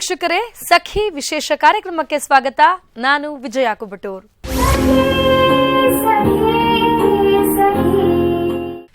ವೀಕ್ಷಕರೇ, ಸಖಿ ವಿಶೇಷ ಕಾರ್ಯಕ್ರಮಕ್ಕೆ ಸ್ವಾಗತ. ನಾನು ವಿಜಯ ಕುಬಟೂರ್.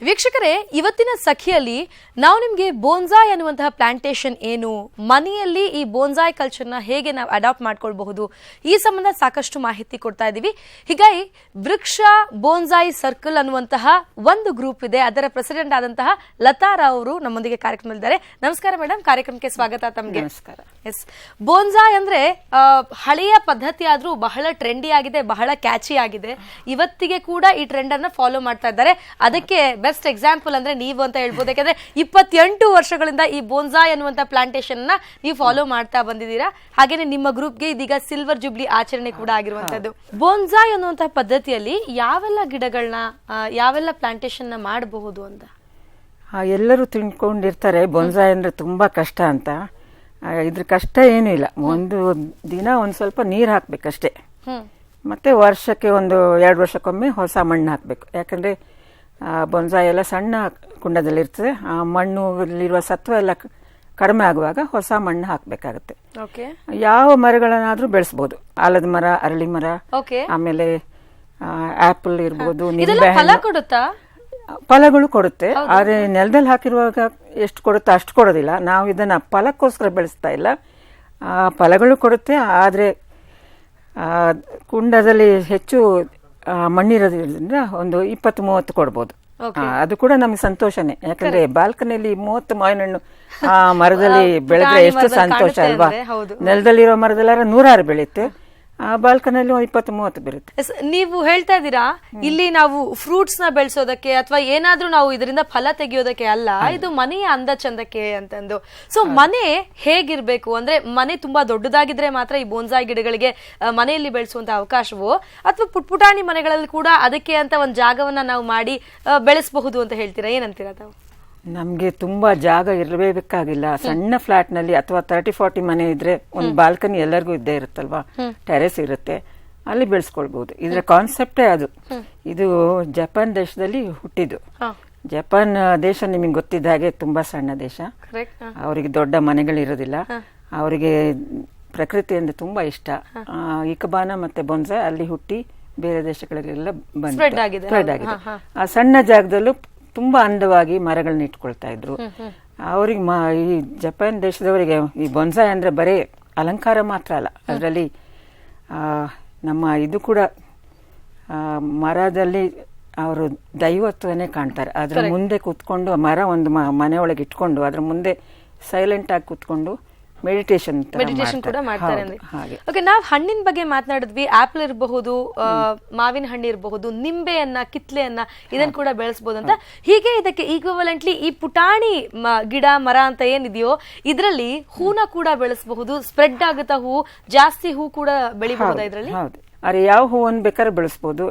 ವೀಕ್ಷಕರೇ, ಇವತ್ತಿನ ಸಖಿಯಲ್ಲಿ ನಾವು ನಿಮಗೆ ಬೋನ್ಸಾಯ್ ಅನ್ನುವಂತಹ ಪ್ಲಾಂಟೇಶನ್ ಏನು, ಮನೆಯಲ್ಲಿ ಈ ಬೋನ್ಸಾಯ್ ಕಲ್ಚರ್ನ ಹೇಗೆ ನಾವು ಅಡಾಪ್ಟ್ ಮಾಡ್ಕೊಳ್ಬಹುದು, ಈ ಸಂಬಂಧ ಸಾಕಷ್ಟು ಮಾಹಿತಿ ಕೊಡ್ತಾ ಇದ್ದೀವಿ. ಹೀಗಾಗಿ ವೃಕ್ಷ ಬೋನ್ಸಾಯ್ ಸರ್ಕಲ್ ಅನ್ನುವಂತಹ ಒಂದು ಗ್ರೂಪ್ ಇದೆ. ಅದರ ಪ್ರೆಸಿಡೆಂಟ್ ಆದಂತಹ ಲತಾ ರಾವ್ ಅವರು ನಮ್ಮೊಂದಿಗೆ ಕಾರ್ಯಕ್ರಮದಲ್ಲಿದ್ದಾರೆ. ನಮಸ್ಕಾರ ಮೇಡಮ್, ಕಾರ್ಯಕ್ರಮಕ್ಕೆ ಸ್ವಾಗತ ತಮಗೆ. ನಮಸ್ಕಾರ. ಎಸ್, ಬೋನ್ಸಾಯ್ ಅಂದ್ರೆ ಹಳೆಯ ಪದ್ಧತಿ ಆದ್ರೂ ಬಹಳ ಟ್ರೆಂಡಿ ಆಗಿದೆ, ಬಹಳ ಕ್ಯಾಚಿ ಆಗಿದೆ. ಇವತ್ತಿಗೆ ಕೂಡ ಈ ಟ್ರೆಂಡ್ ಅನ್ನ ಫಾಲೋ ಮಾಡ್ತಾ ಇದ್ದಾರೆ. ಅದಕ್ಕೆ ಬೆಸ್ಟ್ ಎಕ್ಸಾಂಪಲ್ ಅಂದ್ರೆ ನೀವು ಅಂತ ಹೇಳ್ಬೋದು. ಯಾಕಂದ್ರೆ 28 ವರ್ಷಗಳಿಂದ ಈ ಬೋನ್ಸಾಯ್ ಅನ್ನುವಂತ ಪ್ಲಾಂಟೇಶನ್ ನ ನೀವು ಫಾಲೋ ಮಾಡ್ತಾ ಬಂದಿದ್ದೀರಾ. ಹಾಗೇನೆ ನಿಮ್ಮ ಗ್ರೂಪ್ಗೆ ಇದೀಗ ಸಿಲ್ವರ್ ಜುಬ್ಲಿ ಆಚರಣೆ ಕೂಡ ಆಗಿರುವಂತದ್ದು. ಬೋನ್ಸಾಯ್ ಅನ್ನುವಂತಹ ಪದ್ಧತಿಯಲ್ಲಿ ಯಾವೆಲ್ಲ ಗಿಡಗಳನ್ನ ಯಾವೆಲ್ಲ ಪ್ಲಾಂಟೇಶನ್ ನ ಮಾಡಬಹುದು ಅಂತ ಎಲ್ಲರೂ ತಿಳ್ಕೊಂಡಿರ್ತಾರೆ. ಬೋನ್ಸಾಯ್ ಅಂದ್ರೆ ತುಂಬಾ ಕಷ್ಟ ಅಂತ. ಇದ್ರ ಕಷ್ಟ ಏನೂ ಇಲ್ಲ. ಒಂದು ದಿನ ಒಂದ್ ಸ್ವಲ್ಪ ನೀರ್ ಹಾಕ್ಬೇಕಷ್ಟೇ. ಮತ್ತೆ ವರ್ಷಕ್ಕೆ 1-2 ವರ್ಷಕ್ಕೊಮ್ಮೆ ಹೊಸ ಮಣ್ಣು ಹಾಕ್ಬೇಕು. ಯಾಕಂದ್ರೆ ಬೋನ್ಸಾಯ್ ಎಲ್ಲ ಸಣ್ಣ ಕುಂಡದಲ್ಲಿರ್ತದೆ. ಆ ಮಣ್ಣಲ್ಲಿರುವ ಸತ್ವ ಎಲ್ಲ ಕಡಿಮೆ ಆಗುವಾಗ ಹೊಸ ಮಣ್ಣು ಹಾಕ್ಬೇಕಾಗತ್ತೆ. ಯಾವ ಮರಗಳನ್ನಾದ್ರೂ ಬೆಳೆಸಬಹುದು. ಆಲದ ಮರ, ಅರಳಿ ಮರ, ಆಮೇಲೆ ಆಪಲ್ ಇರ್ಬೋದು, ನಿಂಬೆ ಹಣ್ಣು, ಫಲಗಳು ಕೊಡುತ್ತೆ. ಆದ್ರೆ ನೆಲದಲ್ಲಿ ಹಾಕಿರುವಾಗ ಎಷ್ಟು ಕೊಡುತ್ತೆ ಅಷ್ಟು ಕೊಡೋದಿಲ್ಲ. ನಾವು ಇದನ್ನ ಫಲಕ್ಕೋಸ್ಕರ ಬೆಳೆಸ್ತಾ ಇಲ್ಲ. ಫಲಗಳು ಕೊಡುತ್ತೆ, ಆದ್ರೆ ಕುಂಡದಲ್ಲಿ ಹೆಚ್ಚು ಮಣ್ಣಿರೋದ್ರಿಂದ 20-30 ಕೊಡ್ಬೋದು. ಅದು ಕೂಡ ನಮ್ಗೆ ಸಂತೋಷನೇ. ಯಾಕಂದ್ರೆ ಬಾಲ್ಕನಿಯಲ್ಲಿ 30 ಮಾವಿನ ಹಣ್ಣು ಆ ಮರದಲ್ಲಿ ಬೆಳೆದ್ರೆ ಎಷ್ಟು ಸಂತೋಷ ಅಲ್ವಾ. ನೆಲದಲ್ಲಿರೋ ಮರದಲ್ಲಾರ 100 ಬೆಳೆಯುತ್ತೆ, ಆ ಬಾಲ್ಕನಿಯಲ್ಲಿ 20-30 ಬರುತ್ತೆ. ನೀವು ಹೇಳ್ತಾ ಇದ್ದೀರಾ ಇಲ್ಲಿ ನಾವು ಫ್ರೂಟ್ಸ್ ನ ಬೆಳೆಸೋದಕ್ಕೆ ಅಥವಾ ಏನಾದ್ರೂ ನಾವು ಇದರಿಂದ ಫಲ ತೆಗೆಯೋದಕ್ಕೆ ಅಲ್ಲ, ಇದು ಮನೆಯ ಅಂದ ಚಂದಕ್ಕೆ ಅಂತಂದು. ಸೊ ಮನೆ ಹೇಗಿರ್ಬೇಕು ಅಂದ್ರೆ, ಮನೆ ತುಂಬಾ ದೊಡ್ಡದಾಗಿದ್ರೆ ಮಾತ್ರ ಈ ಬೋನ್ಸಾಯ್ ಗಿಡಗಳಿಗೆ ಮನೆಯಲ್ಲಿ ಬೆಳೆಸುವಂತ ಅವಕಾಶವೋ, ಅಥವಾ ಪುಟ್ಪುಟಾಣಿ ಮನೆಗಳಲ್ಲಿ ಕೂಡ ಅದಕ್ಕೆ ಅಂತ ಒಂದು ಜಾಗವನ್ನ ನಾವು ಮಾಡಿ ಬೆಳೆಸಬಹುದು ಅಂತ ಹೇಳ್ತೀರಾ? ಏನಂತೀರಾ ತಾವು? ನಮ್ಗೆ ತುಂಬಾ ಜಾಗ ಇರಬೇಕಾಗಿಲ್ಲ. ಸಣ್ಣ ಫ್ಲಾಟ್ ನಲ್ಲಿ ಅಥವಾ 30-40 ಮನೆ ಇದ್ರೆ ಒಂದು ಬಾಲ್ಕನಿ ಎಲ್ಲರಿಗೂ ಇದ್ದೇ ಇರುತ್ತಲ್ವಾ, ಟೆರೆಸ್ ಇರುತ್ತೆ, ಅಲ್ಲಿ ಬೆಳೆಸ್ಕೊಳ್ಬಹುದು. ಇದ್ರ ಕಾನ್ಸೆಪ್ಟೇ ಅದು. ಇದು ಜಪಾನ್ ದೇಶದಲ್ಲಿ ಹುಟ್ಟಿದ್ದು. ಜಪಾನ್ ದೇಶ ನಿಮಗೆ ಗೊತ್ತಿದ್ದ ಹಾಗೆ ತುಂಬಾ ಸಣ್ಣ ದೇಶ. ಅವರಿಗೆ ದೊಡ್ಡ ಮನೆಗಳಿರೋದಿಲ್ಲ. ಅವರಿಗೆ ಪ್ರಕೃತಿ ಅಂದ್ರೆ ತುಂಬಾ ಇಷ್ಟ. ಇಕಬಾನ ಮತ್ತೆ ಬೋನ್ಸಾಯ್ ಅಲ್ಲಿ ಹುಟ್ಟಿ ಬೇರೆ ದೇಶಗಳಿಗೆಲ್ಲ ಸ್ಪ್ರೆಡ್ ಆಗಿದೆ. ಆ ಸಣ್ಣ ಜಾಗದಲ್ಲೂ ತುಂಬಾ ಅಂದವಾಗಿ ಮರಗಳನ್ನ ಇಟ್ಕೊಳ್ತಾ ಇದ್ರು. ಅವ್ರಿಗೆ ಈ ಜಪಾನ್ ದೇಶದವರಿಗೆ ಈ ಬೋನ್ಸಾಯ್ ಅಂದ್ರೆ ಬರೀ ಅಲಂಕಾರ ಮಾತ್ರ ಅಲ್ಲ, ಅದರಲ್ಲಿ ನಮ್ಮ ಇದು ಕೂಡ ಮರದಲ್ಲಿ ಅವರು ದೈವತ್ವನೇ ಕಾಣ್ತಾರೆ. ಅದ್ರ ಮುಂದೆ ಕೂತ್ಕೊಂಡು ಮರ ಒಂದು ಮನೆಯೊಳಗೆ ಇಟ್ಕೊಂಡು ಅದ್ರ ಮುಂದೆ ಸೈಲೆಂಟ್ ಆಗಿ ಕೂತ್ಕೊಂಡು ಮೆಡಿಟೇಷನ್ ಕೂಡ ಮಾಡ್ತಾರೆ. ಓಕೆ, ನಾವು ಹಣ್ಣಿನ ಬಗ್ಗೆ ಮಾತನಾಡಿದ್ವಿ. ಆಪಲ್ ಇರಬಹುದು, ಮಾವಿನ ಹಣ್ಣು ಇರಬಹುದು, ನಿಂಬೆಯನ್ನ, ಕಿತ್ಲೆಯನ್ನ ಇದನ್ನ ಕೂಡ ಬೆಳೆಸಬಹುದು ಅಂತ. ಹೀಗೆ ಇದಕ್ಕೆ ಈಕ್ವಲೆಂಟ್ಲಿ ಈ ಪುಟಾಣಿ ಗಿಡ, ಮರ ಅಂತ ಏನಿದೆಯೋ ಇದರಲ್ಲಿ ಹೂನ ಕೂಡ ಬೆಳೆಸಬಹುದು. ಸ್ಪ್ರೆಡ್ ಆಗುತ್ತಾ ಹೂ, ಜಾಸ್ತಿ ಹೂ ಕೂಡ ಬೆಳಿಬಹುದು ಇದರಲ್ಲಿ. ಹೌದು, ಅರೆ ಯಾವ ಹೂವನ್ನು ಬೇಕಾದ್ರೆ ಬೆಳೆಸಬಹುದು.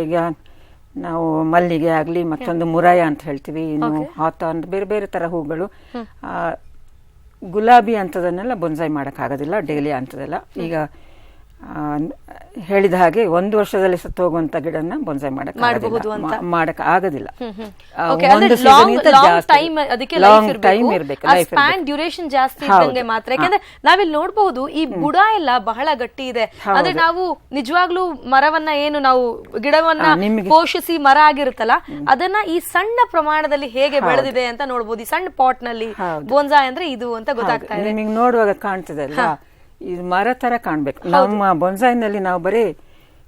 ಈಗ ನಾವು ಮಲ್ಲಿಗೆ ಆಗ್ಲಿ, ಮತ್ತೊಂದು ಮುರಾಯ ಅಂತ ಹೇಳ್ತೀವಿ, ಇನ್ನು ಹಾತ ಅಂತ ಬೇರೆ ಬೇರೆ ತರ ಹೂಗಳು. ಗುಲಾಬಿ ಅಂತದನ್ನೆಲ್ಲ ಬೋನ್ಸಾಯ್ ಮಾಡಕ್ ಆಗೋದಿಲ್ಲ, ಡೇಲಿ ಅಂತದೆಲ್ಲ. ಈಗ ಹೇಳಿದ ಹಾಗೆ 1 ವರ್ಷದಲ್ಲಿ ಸತ್ತು ಹೋಗುವಂತ ಗಿಡನ ಬೋನ್ಸಾಯ್ ಮಾಡಕ್ ಆಗೋದಿಲ್ಲ. ಡ್ಯೂರೇಷನ್ ಜಾಸ್ತಿ ಇದ್ದಂಗೆ ಮಾತ್ರ. ಯಾಕಂದ್ರೆ ನಾವಿಲ್ಲಿ ನೋಡಬಹುದು ಈ ಬುಡ ಎಲ್ಲ ಬಹಳ ಗಟ್ಟಿ ಇದೆ. ಅಂದ್ರೆ ನಾವು ನಿಜವಾಗ್ಲೂ ಮರವನ್ನ ಏನು ನಾವು ಗಿಡವನ್ನ ಪೋಷಿಸಿ ಮರ ಆಗಿರುತ್ತಲ್ಲ, ಅದನ್ನ ಈ ಸಣ್ಣ ಪ್ರಮಾಣದಲ್ಲಿ ಹೇಗೆ ಬೆಳೆದಿದೆ ಅಂತ ನೋಡಬಹುದು. ಈ ಸಣ್ಣ ಪಾಟ್ ನಲ್ಲಿ ಬೋನ್ಸಾಯ್ ಅಂದ್ರೆ ಇದು ಅಂತ ಗೊತ್ತಾಗ್ತಾ ಇದೆ. ನಿಮಗೆ ನೋಡುವಾಗ ಕಾಣ್ತದೆ ಅಲ್ವಾ, ಇದು ಮರ ತರ ಕಾಣ್ಬೇಕು. ನಮ್ಮ ಬೋನ್ಸಾಯ್ನಲ್ಲಿ ನಾವು ಬರೀ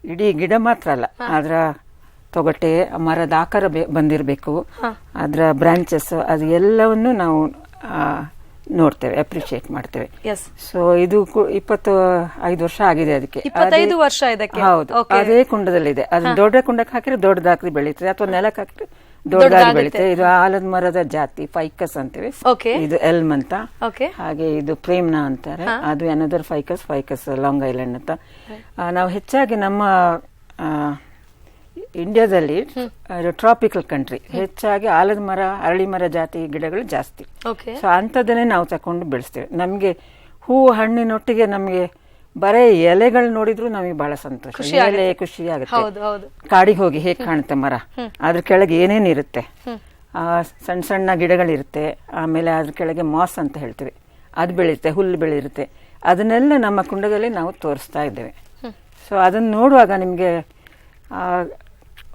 ಇಡೀ ಗಿಡ ಮಾತ್ರ ಅಲ್ಲ, ಅದ್ರ ತೊಗಟೆ, ಮರದ ಆಕಾರ ಬಂದಿರಬೇಕು, ಅದ್ರ ಬ್ರಾಂಚಸ್, ಅದು ಎಲ್ಲವನ್ನು ನಾವು ನೋಡ್ತೇವೆ, ಅಪ್ರಿಶಿಯೇಟ್ ಮಾಡ್ತೇವೆ. ಸೊ ಇದು 25 ವರ್ಷ ಆಗಿದೆ ಅದಕ್ಕೆ. 25 ವರ್ಷ ಇದಕ್ಕೆ. ಹೌದು, ಅದೇ ಕುಂಡದಲ್ಲಿದೆ. ಅದು ದೊಡ್ಡ ಕುಂಡಕ್ಕೆ ಹಾಕಿದ್ರೆ ದೊಡ್ಡದಾಗಿ ಬೆಳೀತದೆ, ಅಥವಾ ನೆಲಕ್ಕೆ ಹಾಕಿದ್ರೆ ದೊಡ್ಡದಾಗಿ ಬೆಳೀತದೆ. ಇದು ಆಲದ ಮರದ ಜಾತಿ, ಫೈಕಸ್ ಅಂತೀವಿ. ಇದು ಎಲ್ಮ್ ಅಂತ. ಹಾಗೆ ಇದು ಪ್ರೇಮ್ನ ಅಂತಾರೆ, ಅದು ಅನದರ್ ಫೈಕಸ್ ಲಾಂಗ್ ಐಲ್ಯಾಂಡ್ ಅಂತ. ನಾವು ಹೆಚ್ಚಾಗಿ ನಮ್ಮ ಇಂಡಿಯಾದಲ್ಲಿ ಟ್ರಾಪಿಕಲ್ ಕಂಟ್ರಿ, ಹೆಚ್ಚಾಗಿ ಆಲದ ಮರ, ಅರಳಿ ಮರ ಜಾತಿ ಗಿಡಗಳು ಜಾಸ್ತಿ. ಸೊ ಅಂತದನ್ನೇ ನಾವು ತಕೊಂಡು ಬೆಳೆಸ್ತೇವೆ. ನಮ್ಗೆ ಹೂ ಹಣ್ಣಿನೊಟ್ಟಿಗೆ ನಮ್ಗೆ ಬರೇ ಎಲೆಗಳು ನೋಡಿದ್ರು ನಮಗೆ ಬಹಳ ಸಂತೋಷ, ಎಲೆ ಖುಷಿ ಆಗುತ್ತೆ. ಕಾಡಿಗೆ ಹೋಗಿ ಹೇಗ್ ಕಾಣುತ್ತೆ ಮರ, ಅದ್ರ ಕೆಳಗೆ ಏನೇನಿರುತ್ತೆ, ಸಣ್ಣ ಸಣ್ಣ ಗಿಡಗಳಿರುತ್ತೆ. ಆಮೇಲೆ ಅದ್ರ ಕೆಳಗೆ ಮಾಸ್ ಅಂತ ಹೇಳ್ತೀವಿ, ಅದು ಬೆಳೆಯುತ್ತೆ, ಹುಲ್ಲು ಬೆಳೆದಿರುತ್ತೆ. ಅದನ್ನೆಲ್ಲ ನಮ್ಮ ಕುಂಡದಲ್ಲಿ ನಾವು ತೋರಿಸ್ತಾ ಇದ್ದೇವೆ. ಸೊ ಅದನ್ನು ನೋಡುವಾಗ ನಿಮಗೆ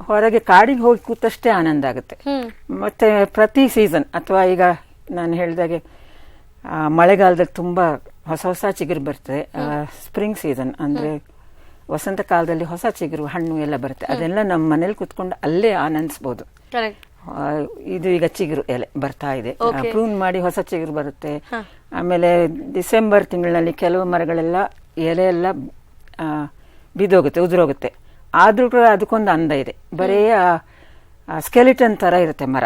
ಹೊರಗೆ ಕಾಡಿಗೆ ಹೋಗಿ ಕೂತಷ್ಟೇ ಆನಂದ ಆಗುತ್ತೆ. ಮತ್ತೆ ಪ್ರತಿ ಸೀಸನ್ ಅಥವಾ ಈಗ ನಾನು ಹೇಳಿದಾಗೆ ಮಳೆಗಾಲದಲ್ಲಿ ತುಂಬ ಹೊಸ ಹೊಸ ಚಿಗುರು ಬರ್ತದೆ. ಸ್ಪ್ರಿಂಗ್ ಸೀಸನ್ ಅಂದರೆ ವಸಂತ ಕಾಲದಲ್ಲಿ ಹೊಸ ಚಿಗುರು ಹಣ್ಣು ಎಲ್ಲ ಬರುತ್ತೆ. ಅದೆಲ್ಲ ನಮ್ಮ ಮನೇಲಿ ಕೂತ್ಕೊಂಡು ಅಲ್ಲೇ ಆನಂದಿಸ್ಬೋದು. ಇದು ಈಗ ಚಿಗುರು ಎಲೆ ಬರ್ತಾ ಇದೆ, ಪ್ರೂನ್ ಮಾಡಿ ಹೊಸ ಚಿಗುರು ಬರುತ್ತೆ. ಆಮೇಲೆ ಡಿಸೆಂಬರ್ ತಿಂಗಳಲ್ಲಿ ಕೆಲವು ಮರಗಳೆಲ್ಲ ಎಲೆ ಎಲ್ಲ ಬಿದ್ದೋಗುತ್ತೆ, ಉದುರೋಗುತ್ತೆ. ಆದ್ರೂ ಕೂಡ ಅದಕ್ಕೊಂದು ಅಂದ ಇದೆ. ಬರೀ ಸ್ಕೆಲಿಟನ್ ತರ ಇರುತ್ತೆ ಮರ,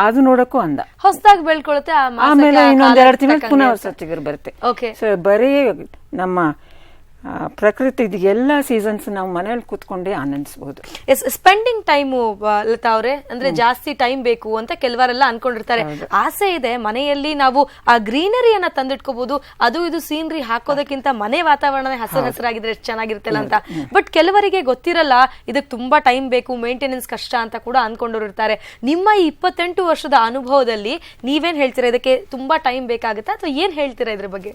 ಅದು ನೋಡಕ್ಕೂ ಅಂದ. ಹೊಸದಾಗಿ ಬೆಳ್ಕೊಳುತ್ತೆ, ಆಮೇಲೆ ಇನ್ನೊಂದ್ 2 ತಿಂಗಳು ಪುನಃ ಹೊಸ ಚಿಗುರು ಬರುತ್ತೆ. ಸೊ ಬರೀ ನಮ್ಮ ಪ್ರಕೃತಿ ಎಲ್ಲಾ ಸೀಸನ್ಸ್ ನಾವು ಮನೇಲಿ ಕೂತ್ಕೊಂಡೇ ಆನಂದಿಸಬಹುದು. ಸ್ಪೆಂಡಿಂಗ್ ಟೈಮು ಲತಾ ಅವ್ರೆ, ಅಂದ್ರೆ ಜಾಸ್ತಿ ಟೈಮ್ ಬೇಕು ಅಂತ ಕೆಲವರೆಲ್ಲ ಅನ್ಕೊಂಡಿರ್ತಾರೆ. ಆಸೆ ಇದೆ ಮನೆಯಲ್ಲಿ ನಾವು ಆ ಗ್ರೀನರಿಯನ್ನ ತಂದಿಟ್ಕೋಬಹುದು, ಅದು ಇದು ಸೀನರಿ ಹಾಕೋದಕ್ಕಿಂತ ಮನೆ ವಾತಾವರಣ ಹಸಿರಾಗಿದ್ರೆ ಎಷ್ಟು ಚೆನ್ನಾಗಿರುತ್ತಲ್ಲ ಅಂತ. ಬಟ್ ಕೆಲವರಿಗೆ ಗೊತ್ತಿರಲ್ಲ ಇದಕ್ಕೆ ತುಂಬಾ ಟೈಮ್ ಬೇಕು, ಮೇಂಟೆನೆನ್ಸ್ ಕಷ್ಟ ಅಂತ ಕೂಡ ಅನ್ಕೊಂಡಿರ್ತಾರೆ. ನಿಮ್ಮ ಈ 28 ವರ್ಷದ ಅನುಭವದಲ್ಲಿ ನೀವೇನ್ ಹೇಳ್ತೀರಾ? ಇದಕ್ಕೆ ತುಂಬಾ ಟೈಮ್ ಬೇಕಾಗುತ್ತಾ ಅಥವಾ ಏನ್ ಹೇಳ್ತೀರಾ ಇದ್ರ ಬಗ್ಗೆ?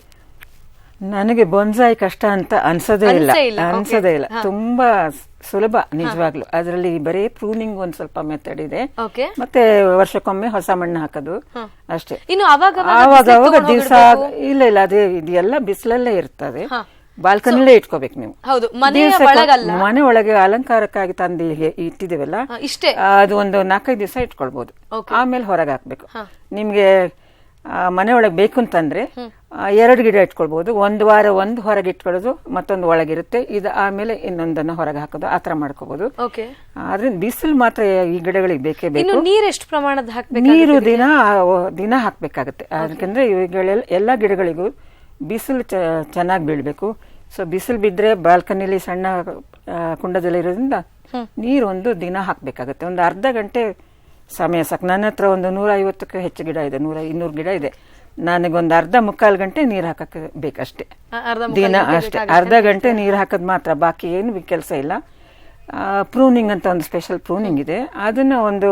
ನನಗೆ ಬೊನ್ಸಾಯಿ ಕಷ್ಟ ಅಂತ ಅನ್ಸೋದೇ ಇಲ್ಲ. ತುಂಬಾ ಸುಲಭ ನಿಜವಾಗ್ಲು. ಅದರಲ್ಲಿ ಬರೀ ಪ್ರೂನಿಂಗ್ ಒಂದ್ ಸ್ವಲ್ಪ ಮೆಥಡ್ ಇದೆ, ಮತ್ತೆ ವರ್ಷಕ್ಕೊಮ್ಮೆ ಹೊಸ ಮಣ್ಣು ಹಾಕೋದು ಅಷ್ಟೇ. ಆವಾಗ ದಿವಸ ಇಲ್ಲ ಅದೇ ಇದೆಲ್ಲ ಬಿಸಿಲಲ್ಲೇ ಇರ್ತದೆ. ಬಾಲ್ಕನಿಲೇ ಇಟ್ಕೋಬೇಕು ನೀವು. ಮನೆ ಒಳಗೆ ಅಲಂಕಾರಕ್ಕಾಗಿ ತಂದು ಇಟ್ಟಿದ್ದೇವಲ್ಲ, ಅದು ಒಂದು 4-5 ದಿವಸ ಇಟ್ಕೊಳ್ಬಹುದು. ಆಮೇಲೆ ಹೊರಗೆ ಹಾಕ್ಬೇಕು. ನಿಮ್ಗೆ ಮನೆ ಒಳಗೆ ಬೇಕು ಅಂತಂದ್ರೆ 2 ಗಿಡ ಇಟ್ಕೊಳ್ಬಹುದು. 1 ವಾರ ಒಂದು ಹೊರಗೆ ಇಟ್ಕೊಳ್ಳೋದು, ಮತ್ತೊಂದು ಒಳಗಿರುತ್ತೆ. ಇದು ಆಮೇಲೆ ಇನ್ನೊಂದನ್ನ ಹೊರಗೆ ಹಾಕೋದು, ಆತರ ಮಾಡ್ಕೋಬಹುದು. ಆದ್ರೆ ಬಿಸಿಲು ಮಾತ್ರ ಈ ಗಿಡಗಳಿಗೆ ಬೇಕೇ ಬೇಕು. ನೀರು ಎಷ್ಟು ಪ್ರಮಾಣದ ಹಾಕ್ಬೇಕು? ನೀರು ದಿನ ಹಾಕ್ಬೇಕಾಗತ್ತೆ. ಯಾಕಂದ್ರೆ ಎಲ್ಲಾ ಗಿಡಗಳಿಗೂ ಬಿಸಿಲು ಚೆನ್ನಾಗಿ ಬೀಳ್ಬೇಕು. ಸೊ ಬಿಸಿಲು ಬಿದ್ರೆ ಬಾಲ್ಕನಿಲಿ ಸಣ್ಣ ಕುಂಡದಲ್ಲಿ ಇರೋದ್ರಿಂದ ನೀರು ಒಂದು ದಿನ ಹಾಕ್ಬೇಕಾಗತ್ತೆ. ಒಂದು ಅರ್ಧ ಗಂಟೆ ಸಮಯ ಸಾಕು. ನನ್ನ ಹತ್ರ ಒಂದು 150ಕ್ಕೂ ಹೆಚ್ಚು ಗಿಡ ಇದೆ, 100-200 ಗಿಡ ಇದೆ. ನನಗೊಂದು ಮುಕ್ಕಾಲು ಗಂಟೆ ನೀರು ಹಾಕಕ್ಕೆ ಬೇಕಷ್ಟೇ ದಿನ. ಅಷ್ಟೇ ಅರ್ಧ ಗಂಟೆ ನೀರು ಹಾಕೋದು ಮಾತ್ರ, ಬಾಕಿ ಏನು ಕೆಲಸ ಇಲ್ಲ. ಪ್ರೂನಿಂಗ್ ಅಂತ ಒಂದು ಸ್ಪೆಷಲ್ ಪ್ರೂನಿಂಗ್ ಇದೆ, ಅದನ್ನ ಒಂದು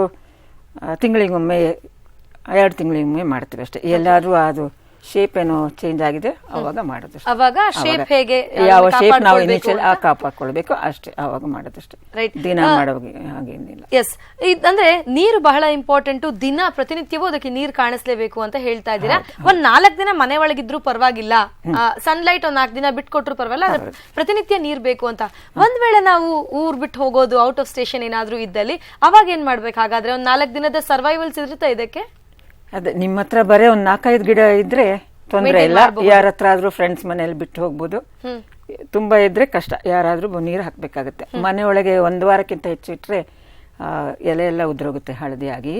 ತಿಂಗಳಿಗೊಮ್ಮೆ 2 ತಿಂಗಳಿಗೊಮ್ಮೆ ಮಾಡ್ತೀವಿ ಅಷ್ಟೇ. ಎಲ್ಲಾದ್ರೂ ಅದು ಶೇಪ್ ಏನೋ ಚೇಂಜ್ ಆಗಿದೆ ಅವಾಗ ಮಾಡೋದು. ಯಾವ ಶೇಪ್ ನಾವು ಇನಿಷಿಯಲ್ ಕಾಪಾಡ್ಕೊಳ್ಬೇಕು ಅಷ್ಟೇ, ಅವಾಗ ಮಾಡೋದಷ್ಟೇ. ದಿನ ಮಾಡೋಗಿ ಹಾಗೇನಿಲ್ಲ. ಎಸ್, ಅಂದ್ರೆ ನೀರು ಬಹಳ ಇಂಪಾರ್ಟೆಂಟ್. ದಿನ ಪ್ರತಿನಿತ್ಯವೂ ಅದಕ್ಕೆ ನೀರು ಕಾಣಿಸ್ಲೇಬೇಕು ಅಂತ ಹೇಳ್ತಾ ಇದ್ದೀರಾ. ಒಂದ್ 4 ದಿನ ಮನೆ ಒಳಗಿದ್ರು ಪರವಾಗಿಲ್ಲ, ಸನ್ಲೈಟ್ ಒಂದ್ 4 ದಿನ ಬಿಟ್ಕೊಟ್ರು ಪರವಾಗಿಲ್ಲ, ಪ್ರತಿನಿತ್ಯ ನೀರ್ ಬೇಕು ಅಂತ. ಒಂದ್ ವೇಳೆ ನಾವು ಊರ್ ಬಿಟ್ಟು ಹೋಗೋದು, ಔಟ್ ಆಫ್ ಸ್ಟೇಷನ್ ಏನಾದ್ರೂ ಇದ್ದಲ್ಲಿ ಅವಾಗ ಏನ್ ಮಾಡ್ಬೇಕು? ಹಾಗಾದ್ರೆ ಒಂದ್ 4 ದಿನದ ಸರ್ವೈವಲ್ಸ್ ಇರುತ್ತೆ ಇದಕ್ಕೆ? ಅದೇ ನಿಮ್ಮ ಹತ್ರ ಬರೀ ಒಂದ್ 4-5 ಗಿಡ ಇದ್ರೆ ತೊಂದ್ರೆ ಇಲ್ಲ. ಯಾರ ಹತ್ರ ಆದ್ರೂ ಫ್ರೆಂಡ್ಸ್ ಮನೇಲಿ ಬಿಟ್ಟು ಹೋಗ್ಬೋದು. ತುಂಬಾ ಇದ್ರೆ ಕಷ್ಟ, ಯಾರಾದ್ರೂ ನೀರು ಹಾಕ್ಬೇಕಾಗತ್ತೆ. ಮನೆ ಒಳಗೆ 1 ವಾರಕ್ಕಿಂತ ಹೆಚ್ಚು ಇಟ್ರೆ ಎಲೆ ಎಲ್ಲ ಉದ್ರೋಗುತ್ತೆ ಹಳದಿ ಆಗಿ.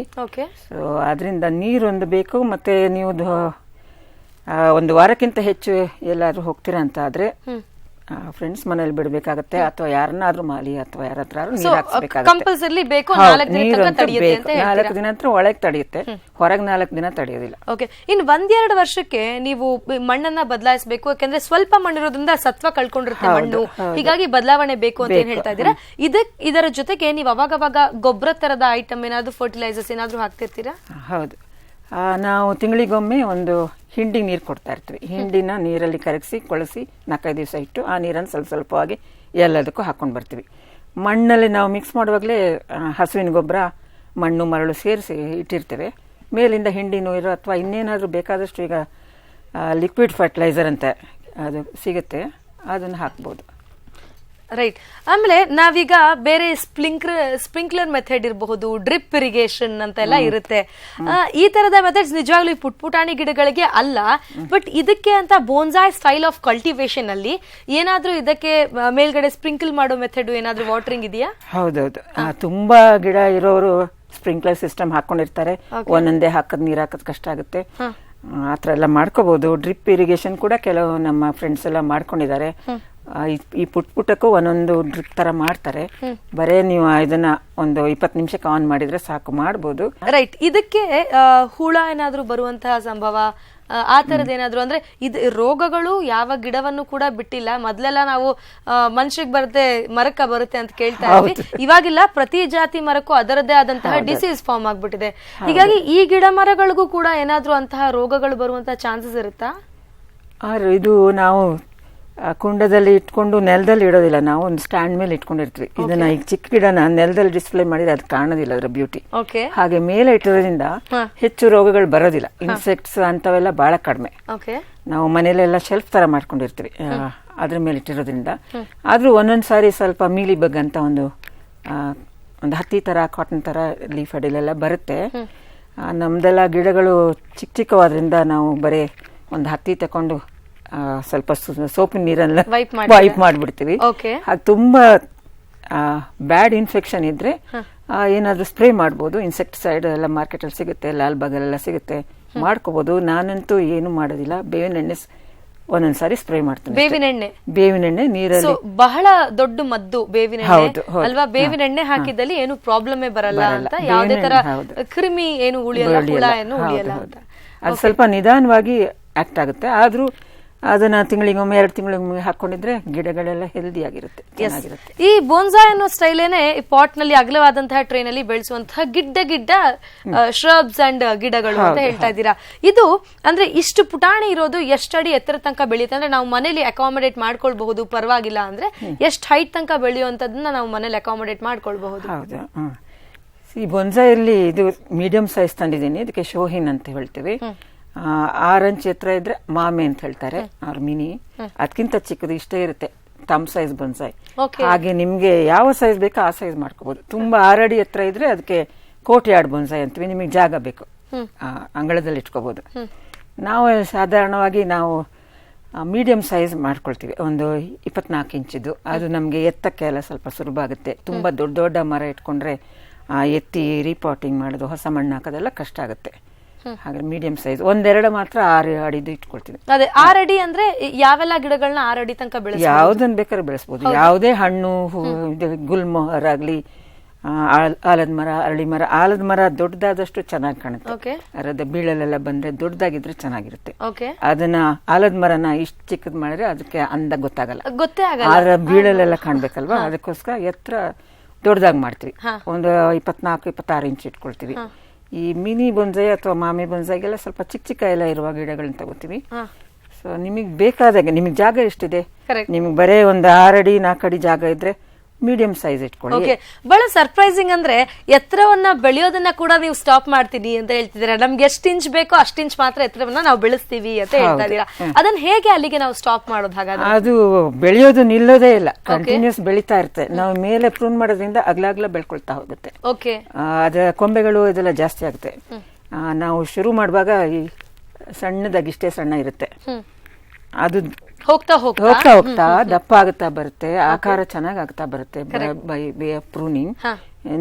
ಸೊ ಅದರಿಂದ ನೀರೊಂದು ಬೇಕು. ಮತ್ತೆ ನೀವು 1 ವಾರಕ್ಕಿಂತ ಹೆಚ್ಚು ಎಲ್ಲಾದ್ರೂ ಹೋಗ್ತೀರಾ ಅಂತ ಆದ್ರೆ ಫ್ರೆಂಡ್ಸ್ ಮನೇಲಿ ಬಿಡ್ಬೇಕಾಗತ್ತೆ, ಅಥವಾ ಯಾರನ್ನಾದ್ರೂ ಮಾಲಿ ಅಥವಾ ಯಾರ ಹತ್ರ ನೀರು ಹಾಕ್ಸ್ಬೇಕಾಗತ್ತೆ. 4 ದಿನ ಹತ್ರ ಒಳಗೆ ತಡೆಯುತ್ತೆ, ಹೊರಗೆ 4 ದಿನ ತಡೆಯೋದಿಲ್ಲ. ಇನ್ನು 1-2 ವರ್ಷಕ್ಕೆ ನೀವು ಮಣ್ಣನ್ನ ಬದಲಾಯಿಸಬೇಕು, ಯಾಕಂದ್ರೆ ಸ್ವಲ್ಪ ಮಣ್ಣಿರೋದ್ರಿಂದ ಸತ್ವ ಕಳ್ಕೊಂಡಿರುತ್ತೆ ಮಣ್ಣು, ಹೀಗಾಗಿ ಬದಲಾವಣೆ ಬೇಕು ಅಂತ ಏನ್ ಹೇಳ್ತಾ ಇದ್ದೀರಾ. ಇದರ ಜೊತೆಗೆ ನೀವು ಅವಾಗವಾಗ ಗೊಬ್ಬರ ತರದ ಐಟಮ್ ಏನಾದ್ರು, ಫರ್ಟಿಲೈಸರ್ಸ್ ಏನಾದ್ರು ಹಾಕ್ತಿರ್ತೀರಾ? ಹೌದು, ನಾವು ತಿಂಗಳಿಗೊಮ್ಮೆ ಒಂದು ಹಿಂಡಿ ನೀರು ಕೊಡ್ತಾ ಇರ್ತೀವಿ. ಹಿಂಡಿನ ನೀರಲ್ಲಿ ಕರಗಿಸಿ ಕೊಳಸಿ 4-5 ದಿವಸ ಇಟ್ಟು ಆ ನೀರನ್ನು ಸ್ವಲ್ಪ ಸ್ವಲ್ಪವಾಗಿ ಎಲ್ಲದಕ್ಕೂ ಹಾಕೊಂಡು ಬರ್ತೀವಿ. ಮಣ್ಣಲ್ಲಿ ನಾವು ಮಿಕ್ಸ್ ಮಾಡುವಾಗಲೇ ಹಸುವಿನ ಗೊಬ್ಬರ, ಮಣ್ಣು, ಮರಳು ಸೇರಿಸಿ ಇಟ್ಟಿರ್ತೇವೆ. ಮೇಲಿಂದ ಹಿಂಡಿ ನೀರು ಅಥವಾ ಇನ್ನೇನಾದ್ರೂ ಬೇಕಾದಷ್ಟು ಈಗ ಲಿಕ್ವಿಡ್ ಫರ್ಟಿಲೈಸರ್ ಅಂತ ಅದು ಸಿಗುತ್ತೆ, ಅದನ್ನು ಹಾಕ್ಬೋದು. ರೈಟ್. ಆಮೇಲೆ ನಾವೀಗ ಬೇರೆ ಸ್ಪ್ರಿಂಕ್ಲರ್ ಮೆಥಡ್ ಇರಬಹುದು, ಡ್ರಿಪ್ ಇರಿಗೇಷನ್ ಅಂತ ಎಲ್ಲ ಇರುತ್ತೆ. ಈ ತರದ ಮೆಥಡ್ಸ್ ನಿಜವಾಗ್ಲೂ ಪುಟಾಣಿ ಗಿಡಗಳಿಗೆ ಅಲ್ಲ, ಬಟ್ ಇದಕ್ಕೆ ಅಂತ ಬೋನ್ಸಾಯ್ ಸ್ಟೈಲ್ ಆಫ್ ಕಲ್ಟಿವೇಶನ್ ಅಲ್ಲಿ ಏನಾದ್ರೂ ಇದಕ್ಕೆ ಮೇಲ್ಗಡೆ ಸ್ಪ್ರಿಂಕಲ್ ಮಾಡೋ ಮೆಥಡ್ ಏನಾದ್ರೂ ವಾಟರಿಂಗ್ ಇದೆಯಾ? ಹೌದೌದು, ತುಂಬಾ ಗಿಡ ಇರೋರು ಸ್ಪ್ರಿಂಕ್ಲರ್ ಸಿಸ್ಟಮ್ ಹಾಕೊಂಡಿರ್ತಾರೆ. ಒಂದೊಂದೇ ಹಾಕದ್ ನೀರ್ ಹಾಕೋದ್ ಕಷ್ಟ ಆಗುತ್ತೆ. ಆತರ ಎಲ್ಲ ಮಾಡ್ಕೋಬಹುದು. ಡ್ರಿಪ್ ಇರಿಗೇಷನ್ ಕೂಡ ಕೆಲವು ನಮ್ಮ ಫ್ರೆಂಡ್ಸ್ ಎಲ್ಲ ಮಾಡ್ಕೊಂಡಿದ್ದಾರೆ. ಈ ಪುಟ್ಟಕ್ಕೂ ಒಂದೊಂದು ಡ್ರಿಪ್ ತರ ಮಾಡ್ತಾರೆ. ಬರೇ ನೀವು ಇದನ್ನ ಒಂದು 20 ನಿಮಿಷಕ್ಕೆ ಆನ್ ಮಾಡಿದ್ರೆ ಸಾಕು, ಮಾಡಬಹುದು. ರೈಟ್. ಇದಕ್ಕೆ ಹುಳ ಏನಾದ್ರೂ ಬರುವಂತಹ ಸಂಭವ ಆ ತರದ್ ಏನಾದ್ರು, ಅಂದ್ರೆ ಇದು ರೋಗಗಳು ಯಾವ ಗಿಡವನ್ನು ಕೂಡ ಬಿಟ್ಟಿಲ್ಲ. ಮೊದ್ಲೆಲ್ಲ ನಾವು ಮನುಷ್ಯಗ್ ಬರುತ್ತೆ, ಮರಕ್ಕ ಬರುತ್ತೆ ಅಂತ ಕೇಳ್ತಾ ಇದ್ವಿ. ಇವಾಗಿಲ್ಲ, ಪ್ರತಿ ಜಾತಿ ಮರಕ್ಕೂ ಅದರದ್ದೇ ಆದಂತಹ ಡಿಸೀಸ್ ಫಾರ್ಮ್ ಆಗ್ಬಿಟ್ಟಿದೆ. ಹೀಗಾಗಿ ಈ ಗಿಡ ಮರಗಳಿಗೂ ಕೂಡ ಏನಾದ್ರೂ ಅಂತಹ ರೋಗಗಳು ಬರುವಂತಹ ಚಾನ್ಸಸ್ ಇರುತ್ತಾ? ಇದು ನಾವು ಕುಂಡದಲ್ಲಿ ಇಟ್ಕೊಂಡು ನೆಲದಲ್ಲಿ ಇಡೋದಿಲ್ಲ, ನಾವು ಒಂದು ಸ್ಟ್ಯಾಂಡ್ ಮೇಲೆ ಇಟ್ಕೊಂಡಿರ್ತೀವಿ. ಇದನ್ನ ಈಗ ಚಿಕ್ಕ ಗಿಡನ ನೆಲದಲ್ಲಿ ಡಿಸ್ಪ್ಲೇ ಮಾಡಿದ್ರೆ ಅದು ಕಾಣೋದಿಲ್ಲ, ಅದರ ಬ್ಯೂಟಿ. ಹಾಗೆ ಮೇಲೆ ಇಟ್ಟಿರೋದ್ರಿಂದ ಹೆಚ್ಚು ರೋಗಗಳು ಬರೋದಿಲ್ಲ, ಇನ್ಸೆಕ್ಟ್ಸ್ ಅಂತವೆಲ್ಲ ಬಹಳ ಕಡಿಮೆ. ನಾವು ಮನೇಲೆಲ್ಲ ಶೆಲ್ಫ್ ತರ ಮಾಡ್ಕೊಂಡಿರ್ತೀವಿ ಅದ್ರ ಮೇಲೆ ಇಟ್ಟಿರೋದ್ರಿಂದ. ಆದ್ರೂ ಒಂದೊಂದ್ಸಾರಿ ಸ್ವಲ್ಪ ಮೀಲಿ ಬಗ್ ಅಂತ ಒಂದು ಹತ್ತಿ ತರ ಕಾಟನ್ ತರ ಲೀಫ್ ಅಡಿಲೆಲ್ಲ ಬರುತ್ತೆ. ನಮ್ದೆಲ್ಲ ಗಿಡಗಳು ಚಿಕ್ಕ ಚಿಕ್ಕವಾದ್ರಿಂದ ನಾವು ಬರೀ ಒಂದು ಹತ್ತಿ ತಕೊಂಡು ಸ್ವಲ್ಪ ಸೋಪಿನ ನೀರನ್ನ ವೈಪ್ ಮಾಡ್ಬಿಡ್ತೀವಿ. ಹಾಗೆ ತುಂಬಾ ಬ್ಯಾಡ್ ಇನ್ಫೆಕ್ಷನ್ ಇದ್ರೆ ಏನಾದ್ರೂ ಸ್ಪ್ರೇ ಮಾಡ್ಬೋದು. ಇನ್ಸೆಕ್ಟಿಸೈಡ್ ಎಲ್ಲ ಮಾರ್ಕೆಟ್ ಅಲ್ಲಿ ಸಿಗುತ್ತೆ, ಲಾಲ್ಬಾಗ್ ಎಲ್ಲ ಸಿಗುತ್ತೆ, ಮಾಡ್ಕೋಬಹುದು. ನಾನಂತೂ ಏನು ಮಾಡೋದಿಲ್ಲ, ಬೇವಿನ ಎಣ್ಣೆ ಒಂದೊಂದ್ಸಾರಿ ಸ್ಪ್ರೇ ಮಾಡ್ತೀನಿ. ಬೇವಿನ ಎಣ್ಣೆ ನೀರಲ್ಲಿ ಬಹಳ ದೊಡ್ಡ ಮದ್ದು ಬೇವಿನ ಎಣ್ಣೆ ಅಲ್ವಾ? ಬೇವಿನ ಎಣ್ಣೆ ಹಾಕಿದಲ್ಲಿ ಏನು ಪ್ರಾಬ್ಲಮ್ ಬರಲ್ಲ ಅಂತ, ಯಾವುದೇ ತರ ಕ್ರಿಮಿ ಏನು ಉಳಿಯಲ್ಲ, ಹುಳ ಏನು ಉಳಿಯಲ್ಲ ಅಂತ. ಅದು ಸ್ವಲ್ಪ ನಿಧಾನವಾಗಿ ಆಕ್ಟ್ ಆಗುತ್ತೆ. ಆದ್ರೂ ಅದನ್ನ ತಿಂಗಳಿಗೊಮ್ಮೆ 2 ತಿಂಗಳಿಗೊಮ್ಮೆ ಹಾಕೊಂಡಿದ್ರೆ ಗಿಡಗಳೆಲ್ಲ ಹೆಲ್ದಿ ಆಗಿರುತ್ತೆ, ಚೆನ್ನಾಗಿರುತ್ತೆ. ಈ ಬೋನ್ಸಾಯ್ ಅನ್ನೋ ಸ್ಟೈಲೇನೆ ಪಾಟ್ ನಲ್ಲಿ ಅಗಲವಾದಂತಹ ಟ್ರೇ ನಲ್ಲಿ ಬೆಳೆಸುವಂತಹ ಗಿಡ್ಡ ಶ್ರಬ್ಸ್ ಅಂಡ್ ಗಿಡಗಳು ಅಂತ ಹೇಳ್ತಾ ಇದ್ದೀರಾ. ಇದು ಅಂದ್ರೆ ಇಷ್ಟು ಪುಟಾಣಿ ಇರೋದು ಎಷ್ಟಡಿ ಎತ್ತರ ತನಕ ಬೆಳೆಯುತ್ತೆ? ಅಂದ್ರೆ ನಾವು ಮನೇಲಿ ಅಕಾಮಡೇಟ್ ಮಾಡ್ಕೊಳ್ಬಹುದು, ಪರವಾಗಿಲ್ಲ ಅಂದ್ರೆ ಎಷ್ಟು ಹೈಟ್ ತನಕ ಬೆಳೆಯುವಂತದನ್ನ ನಾವು ಮನೇಲಿ ಅಕಾಮಡೇಟ್ ಮಾಡ್ಕೊಳ್ಬಹುದು? ಹೌದು. ಈ ಬೊನ್ಸಾಯಲ್ಲಿ ಇದು ಮೀಡಿಯಂ ಸೈಜ್ ತಂದಿದ್ದೀನಿ. ಇದಕ್ಕೆ ಶೋಹಿನ್ ಅಂತ ಹೇಳ್ತೀವಿ. 6 ಇಂಚ್ ಎತ್ತರ ಇದ್ರೆ ಮಾಮೆ ಅಂತ ಹೇಳ್ತಾರೆ, ಅವ್ರ ಮಿನಿ. ಅದಕ್ಕಿಂತ ಚಿಕ್ಕದು ಇಷ್ಟೇ ಇರುತ್ತೆ, ತಮ್ ಸೈಜ್ ಬೊನ್ಸಾಯ್. ಹಾಗೆ ನಿಮ್ಗೆ ಯಾವ ಸೈಜ್ ಬೇಕೋ ಆ ಸೈಜ್ ಮಾಡ್ಕೋಬಹುದು. ತುಂಬಾ 6 ಅಡಿ ಎತ್ತರ ಇದ್ರೆ ಅದಕ್ಕೆ ಕೋಟಿ ಯಾರ್ಡ್ ಬೊನ್ಸಾಯ್ ಅಂತೀವಿ. ನಿಮಗೆ ಜಾಗ ಬೇಕು ಅಂಗಳದಲ್ಲಿ ಇಟ್ಕೋಬಹುದು. ನಾವು ಸಾಧಾರಣವಾಗಿ ನಾವು ಮೀಡಿಯಂ ಸೈಜ್ ಮಾಡ್ಕೊಳ್ತೀವಿ, ಒಂದು 24 ಇಂಚಿದ್ದು. ಅದು ನಮ್ಗೆ ಎತ್ತಕ್ಕೆ ಎಲ್ಲ ಸ್ವಲ್ಪ ಸುಲಭ ಆಗುತ್ತೆ. ತುಂಬಾ ದೊಡ್ಡ ದೊಡ್ಡ ಮರ ಇಟ್ಕೊಂಡ್ರೆ ಎತ್ತಿ ರೀಪಾಟಿಂಗ್ ಮಾಡೋದು, ಹೊಸ ಮಣ್ಣು ಹಾಕೋದೆಲ್ಲ ಕಷ್ಟ ಆಗುತ್ತೆ. ಹಾಗೆ ಮೀಡಿಯಂ ಸೈಜ್ 1-2 ಮಾತ್ರ 6 ಅಡಿದು ಇಟ್ಕೊಳ್ತೀವಿ. ಅದೇ 6 ಅಡಿ ಅಂದ್ರೆ ಯಾವೆಲ್ಲ ಗಿಡಗಳನ್ನ 6 ಅಡಿ ತನಕ ಬೆಳೆಸ? ಯಾವ್ದನ್ನ ಬೇಕಾದ್ರೆ ಬೆಳೆಸಬಹುದು. ಯಾವುದೇ ಹಣ್ಣು, ಗುಲ್ಮೋಹರ್ ಆಗ್ಲಿ, ಆಲದ ಮರ, ಅರಳಿ ಮರ. ಆಲದ ಮರ ದೊಡ್ಡದಾದಷ್ಟು ಚೆನ್ನಾಗಿ ಕಾಣುತ್ತೆ. ಅರದ ಬೀಳಲೆಲ್ಲ ಬಂದ್ರೆ ದೊಡ್ಡದಾಗಿದ್ರೆ ಚೆನ್ನಾಗಿರುತ್ತೆ. ಅದನ್ನ ಆಲದ ಮರನ ಇಷ್ಟು ಚಿಕ್ಕದ್ ಮಾಡಿದ್ರೆ ಅದಕ್ಕೆ ಅಂದ ಗೊತ್ತಾಗಲ್ಲ, ಅದರ ಬೀಳಲೆಲ್ಲ ಕಾಣ್ಬೇಕಲ್ವಾ. ಅದಕ್ಕೋಸ್ಕರ ಎತ್ತರ ದೊಡ್ಡದಾಗಿ ಮಾಡ್ತೀವಿ. ಒಂದು 24-26 ಇಂಚ್ ಇಟ್ಕೊಳ್ತೀವಿ. ಈ ಮಿನಿ ಬೊನ್ಸಾಯ್ ಅಥವಾ ಮಾಮೆ ಬೊನ್ಸಾಯ್ಗೆಲ್ಲ ಸ್ವಲ್ಪ ಚಿಕ್ಕ ಎಲ್ಲ ಇರುವ ಗಿಡಗಳನ್ನ ತಗೋತೀವಿ. ಸೊ ನಿಮಗೆ ಬೇಕಾದಾಗ, ನಿಮಗೆ ಜಾಗ ಎಷ್ಟಿದೆ, ನಿಮ್ಗೆ ಬರೇ ಒಂದು 6 ಅಡಿ 4 ಅಡಿ ಜಾಗ ಇದ್ರೆ ಮೀಡಿಯಂ ಸೈಜ್ ಇಟ್ಕೊಳ್ಳಿ. ಬಹಳ ಸರ್ಪ್ರೈಸಿಂಗ್ ಅಂದ್ರೆ ಎತ್ತರವನ್ನ ಬೆಳೆಯೋದನ್ನ ಕೂಡ ನೀವು ಸ್ಟಾಪ್ ಮಾಡ್ತೀನಿ ಅಂತ ಹೇಳ್ತಿದ್ದೀರಾ. ನಮ್ಗೆ ಎಷ್ಟು ಇಂಚ್ ಬೇಕೋ ಅಷ್ಟು ಇಂಚ್ ಮಾತ್ರ ಎತ್ತರವನ್ನ ನಾವು ಬೆಳೆಸ್ತೀವಿ ಅಂತ ಹೇಳ್ತಾ ಇದೀರಾ. ಅದನ್ನ ಹೇಗೆ ಅಲ್ಲಿಗೆ ನಾವು ಸ್ಟಾಪ್ ಮಾಡೋದು? ಹಾಗಾದ್ರೆ ಅದು ಬೆಳೆಯೋದು ನಿಲ್ಲೋದೇ ಇಲ್ಲ, ಕಂಟಿನ್ಯೂಸ್ ಬೆಳೀತಾ ಇರುತ್ತೆ. ನಾವು ಮೇಲೆ ಪ್ರೂನ್ ಮಾಡೋದ್ರಿಂದ ಅಗ್ಲಾಗ್ಲ ಬೆಳ್ಕೊಳ್ತಾ ಹೋಗುತ್ತೆ. ಅದರ ಕೊಂಬೆಗಳು ಇದೆಲ್ಲ ಜಾಸ್ತಿ ಆಗುತ್ತೆ. ನಾವು ಶುರು ಮಾಡುವಾಗ ಈ ಸಣ್ಣದಾಗಿ ಇಷ್ಟೇ ಸಣ್ಣ ಇರುತ್ತೆ, ಅದು ಹೋಗ್ತಾ ದಪ್ಪ ಆಗುತ್ತಾ ಬರುತ್ತೆ, ಆಕಾರ ಚೆನ್ನಾಗ್ ಆಗ್ತಾ ಬರುತ್ತೆ ಬೈ ವೇ ಆಫ್ ಪ್ರೂನಿಂಗ್.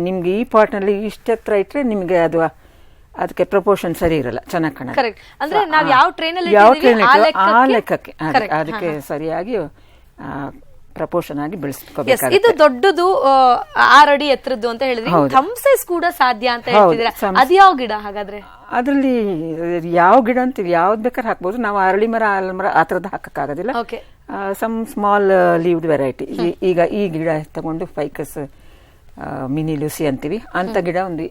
ನಿಮ್ಗೆ ಈ ಪಾಟ್ ನಲ್ಲಿ ಇಷ್ಟ ಹತ್ರ ಇಟ್ರೆ ನಿಮ್ಗೆ ಅದು ಅದಕ್ಕೆ ಪ್ರಪೋರ್ಷನ್ ಸರಿ ಇರಲ್ಲ, ಚೆನ್ನಾಗಿ ಕಾಣಲ್ಲ. ಆ ಲೆಕ್ಕಕ್ಕೆ ಅದಕ್ಕೆ ಸರಿಯಾಗಿ ಪ್ರಪೋರ್ಷನ್ ಆಗಿ ಬೆಳೆಸ್ಕೋಬೇಕು. ಇದು ದೊಡ್ಡದು 6 ಅಡಿ ಎತ್ತರದ್ದು ಅಂತ ಹೇಳಿದ್ರೆ ಥಮ್ ಸೈಜ್ ಕೂಡ ಸಾಧ್ಯ ಅಂತ ಹೇಳ್ತಿದ್ದೀರಾ. ಅದು ಯಾವ ಗಿಡ ಹಾಗಾದ್ರೆ? ಅದ್ರಲ್ಲಿ ಯಾವ ಗಿಡ ಅಂತೀವಿ, ಯಾವ್ದು ಬೇಕಾದ್ರೆ ಹಾಕ್ಬೋದು. ನಾವು ಅರಳಿ ಮರ, ಆಲ ಮರ ಆ ತರದ್ದು ಹಾಕಕ್ಕಾಗೋದಿಲ್ಲ. Some small leaved variety. ಈಗ ಈ ಗಿಡ ತಗೊಂಡು ಫೈಕಸ್ ಮಿನಿ ಲೂಸಿ ಅಂತೀವಿ, ಅಂತ ಗಿಡ ಒಂದು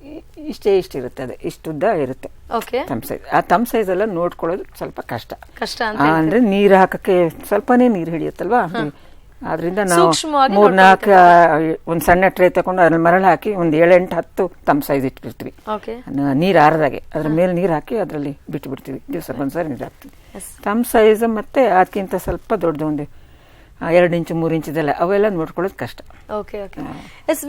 ಇಷ್ಟಿರುತ್ತೆ, ಅದು ಇಷ್ಟುದ್ದ ಇರುತ್ತೆ ತಮ್ ಸೈಜ್. ಆ ತಮ್ ಸೈಜ್ ಎಲ್ಲ ನೋಡ್ಕೊಳ್ಳೋದು ಸ್ವಲ್ಪ ಕಷ್ಟ ಅಂದ್ರೆ ನೀರು ಹಾಕಕ್ಕೆ ಸ್ವಲ್ಪನೇ ನೀರು ಹಿಡಿಯುತ್ತಲ್ವಾ. ಆದ್ರಿಂದ ನಾವು 3-4 ಒಂದ್ ಸಣ್ಣ ಟ್ರೇ ತಗೊಂಡು ಅದ್ರಲ್ಲಿ ಮರಳು ಹಾಕಿ ಒಂದು 7-8-10 ತಮ್ ಸೈಜ್ ಇಟ್ಬಿಡ್ತೀವಿ. ನೀರ್ ಆರದಾಗೆ ಅದ್ರ ಮೇಲೆ ನೀರ್ ಹಾಕಿ ಅದ್ರಲ್ಲಿ ಬಿಟ್ಟು ಬಿಡ್ತೀವಿ. ದಿವಸಕ್ಕೊಂದ್ಸರಿ ನೀರ್ ಹಾಕ್ತೀವಿ. ತಮ್ ಸೈಜ್ ಮತ್ತೆ ಅದಕ್ಕಿಂತ ಸ್ವಲ್ಪ ದೊಡ್ಡ ಒಂದು 2 ಇಂಚು 3 ಇಂಚಿದೆಲ್ಲ ಅವೆಲ್ಲ ನೋಡ್ಕೊಳ್ಳೋದು ಕಷ್ಟ.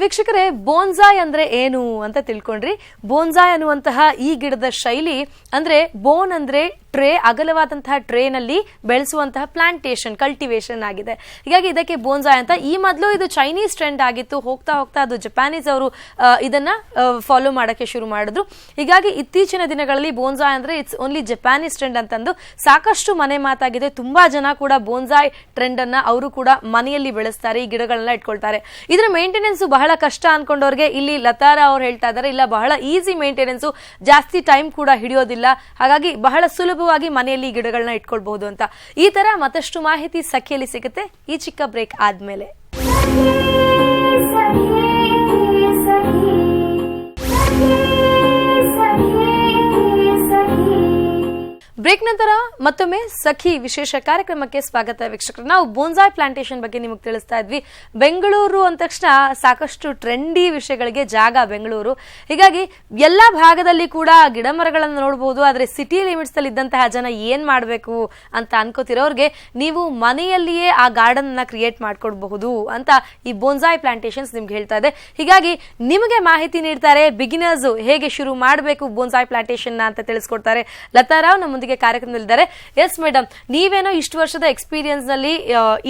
ವೀಕ್ಷಕರೇ, ಬೋನ್ಸಾಯ್ ಅಂದ್ರೆ ಏನು ಅಂತ ತಿಳ್ಕೊಂಡ್ರಿ. ಬೋನ್ಸಾಯ್ ಅನ್ನುವಂತಹ ಈ ಗಿಡದ ಶೈಲಿ ಅಂದ್ರೆ ಬೋನ್ ಅಂದ್ರೆ ಟ್ರೇ, ಅಗಲವಾದಂತಹ ಟ್ರೇ ನಲ್ಲಿ ಬೆಳೆಸುವಂತಹ ಪ್ಲಾಂಟೇಶನ್, ಕಲ್ಟಿವೇಶನ್ ಆಗಿದೆ. ಹೀಗಾಗಿ ಇದಕ್ಕೆ ಬೋನ್ಸಾಯ್ ಅಂತ. ಈ ಮೊದಲು ಇದು ಚೈನೀಸ್ ಟ್ರೆಂಡ್ ಆಗಿತ್ತು, ಹೋಗ್ತಾ ಹೋಗ್ತಾ ಅದು ಜಪಾನೀಸ್ ಅವರು ಇದನ್ನ ಫಾಲೋ ಮಾಡಕ್ಕೆ ಶುರು ಮಾಡಿದ್ರು. ಹೀಗಾಗಿ ಇತ್ತೀಚಿನ ದಿನಗಳಲ್ಲಿ ಬೋನ್ಸಾಯ್ ಅಂದ್ರೆ ಇಟ್ಸ್ ಓನ್ಲಿ ಜಪಾನೀಸ್ ಟ್ರೆಂಡ್ ಅಂತಂದು ಸಾಕಷ್ಟು ಮನೆ ಮಾತಾಗಿದೆ. ತುಂಬಾ ಜನ ಕೂಡ ಬೋನ್ಸಾಯ್ ಟ್ರೆಂಡ್ ಅನ್ನ ಅವರು ಕೂಡ ಮನೆಯಲ್ಲಿ ಬೆಳೆಸ್ತಾರೆ, ಈ ಗಿಡಗಳನ್ನ ಇಟ್ಕೊಳ್ತಾರೆ. ಇದರ ಮೇಂಟೆನೆನ್ಸ್ ಬಹಳ ಕಷ್ಟ ಅನ್ಕೊಂಡವ್ರಿಗೆ ಇಲ್ಲಿ ಲತಾರಾ ಅವ್ರು ಹೇಳ್ತಾ ಇದ್ದಾರೆ, ಇಲ್ಲ ಬಹಳ ಈಸಿ ಮೇಂಟೆನೆನ್ಸ್, ಜಾಸ್ತಿ ಟೈಮ್ ಕೂಡ ಹಿಡಿಯೋದಿಲ್ಲ, ಹಾಗಾಗಿ ಬಹಳ ಸುಲಭವಾಗಿ ಮನೆಯಲ್ಲಿ ಗಿಡಗಳನ್ನ ಇಟ್ಕೊಳ್ಬಹುದು ಅಂತ. ಈ ತರ ಮತ್ತಷ್ಟು ಮಾಹಿತಿ ಸಖಿಯಲ್ಲಿ ಸಿಗುತ್ತೆ ಈ ಚಿಕ್ಕ ಬ್ರೇಕ್ ಆದ್ಮೇಲೆ. ಬ್ರೇಕ್ ನಂತರ ಮತ್ತೊಮ್ಮೆ ಸಖಿ ವಿಶೇಷ ಕಾರ್ಯಕ್ರಮಕ್ಕೆ ಸ್ವಾಗತ ವೀಕ್ಷಕರು. ನಾವು ಬೋನ್ಸಾಯ್ ಪ್ಲಾಂಟೇಶನ್ ಬಗ್ಗೆ ನಿಮಗೆ ತಿಳಿಸ್ತಾ ಇದ್ವಿ. ಬೆಂಗಳೂರು ಅಂದ ತಕ್ಷಣ ಸಾಕಷ್ಟು ಟ್ರೆಂಡಿ ವಿಷಯಗಳಿಗೆ ಜಾಗ ಬೆಂಗಳೂರು. ಹೀಗಾಗಿ ಎಲ್ಲ ಭಾಗದಲ್ಲಿ ಕೂಡ ಗಿಡ ಮರಗಳನ್ನು ನೋಡಬಹುದು. ಆದರೆ ಸಿಟಿ ಲಿಮಿಟ್ಸ್ ಅಲ್ಲಿ ಇದ್ದಂತಹ ಜನ ಏನ್ ಮಾಡಬೇಕು ಅಂತ ಅನ್ಕೋತಿರೋರ್ಗೆ ನೀವು ಮನೆಯಲ್ಲಿಯೇ ಆ ಗಾರ್ಡನ್ ಅನ್ನ ಕ್ರಿಯೇಟ್ ಮಾಡ್ಕೊಡ್ಬಹುದು ಅಂತ ಈ ಬೋನ್ಸಾಯ್ ಪ್ಲಾಂಟೇಶನ್ಸ್ ನಿಮ್ಗೆ ಹೇಳ್ತಾ ಇದೆ. ಹೀಗಾಗಿ ನಿಮಗೆ ಮಾಹಿತಿ ನೀಡ್ತಾರೆ, ಬಿಗಿನರ್ಸ್ ಹೇಗೆ ಶುರು ಮಾಡಬೇಕು ಬೋನ್ಸಾಯ್ ಪ್ಲಾಂಟೇಶನ್ ಅಂತ ತಿಳಿಸ್ಕೊಡ್ತಾರೆ. ಲತಾ ರಾವ್ ನಮ್ಮೊಂದಿಗೆ ಕಾರ್ಯಕ್ರಮದಲ್ಲಿದ್ದಾರೆ. ಎಸ್ ಮೇಡಮ್, ನೀವೇನೋ ಇಷ್ಟು ವರ್ಷದ ಎಕ್ಸ್ಪೀರಿಯನ್ಸ್ ನಲ್ಲಿ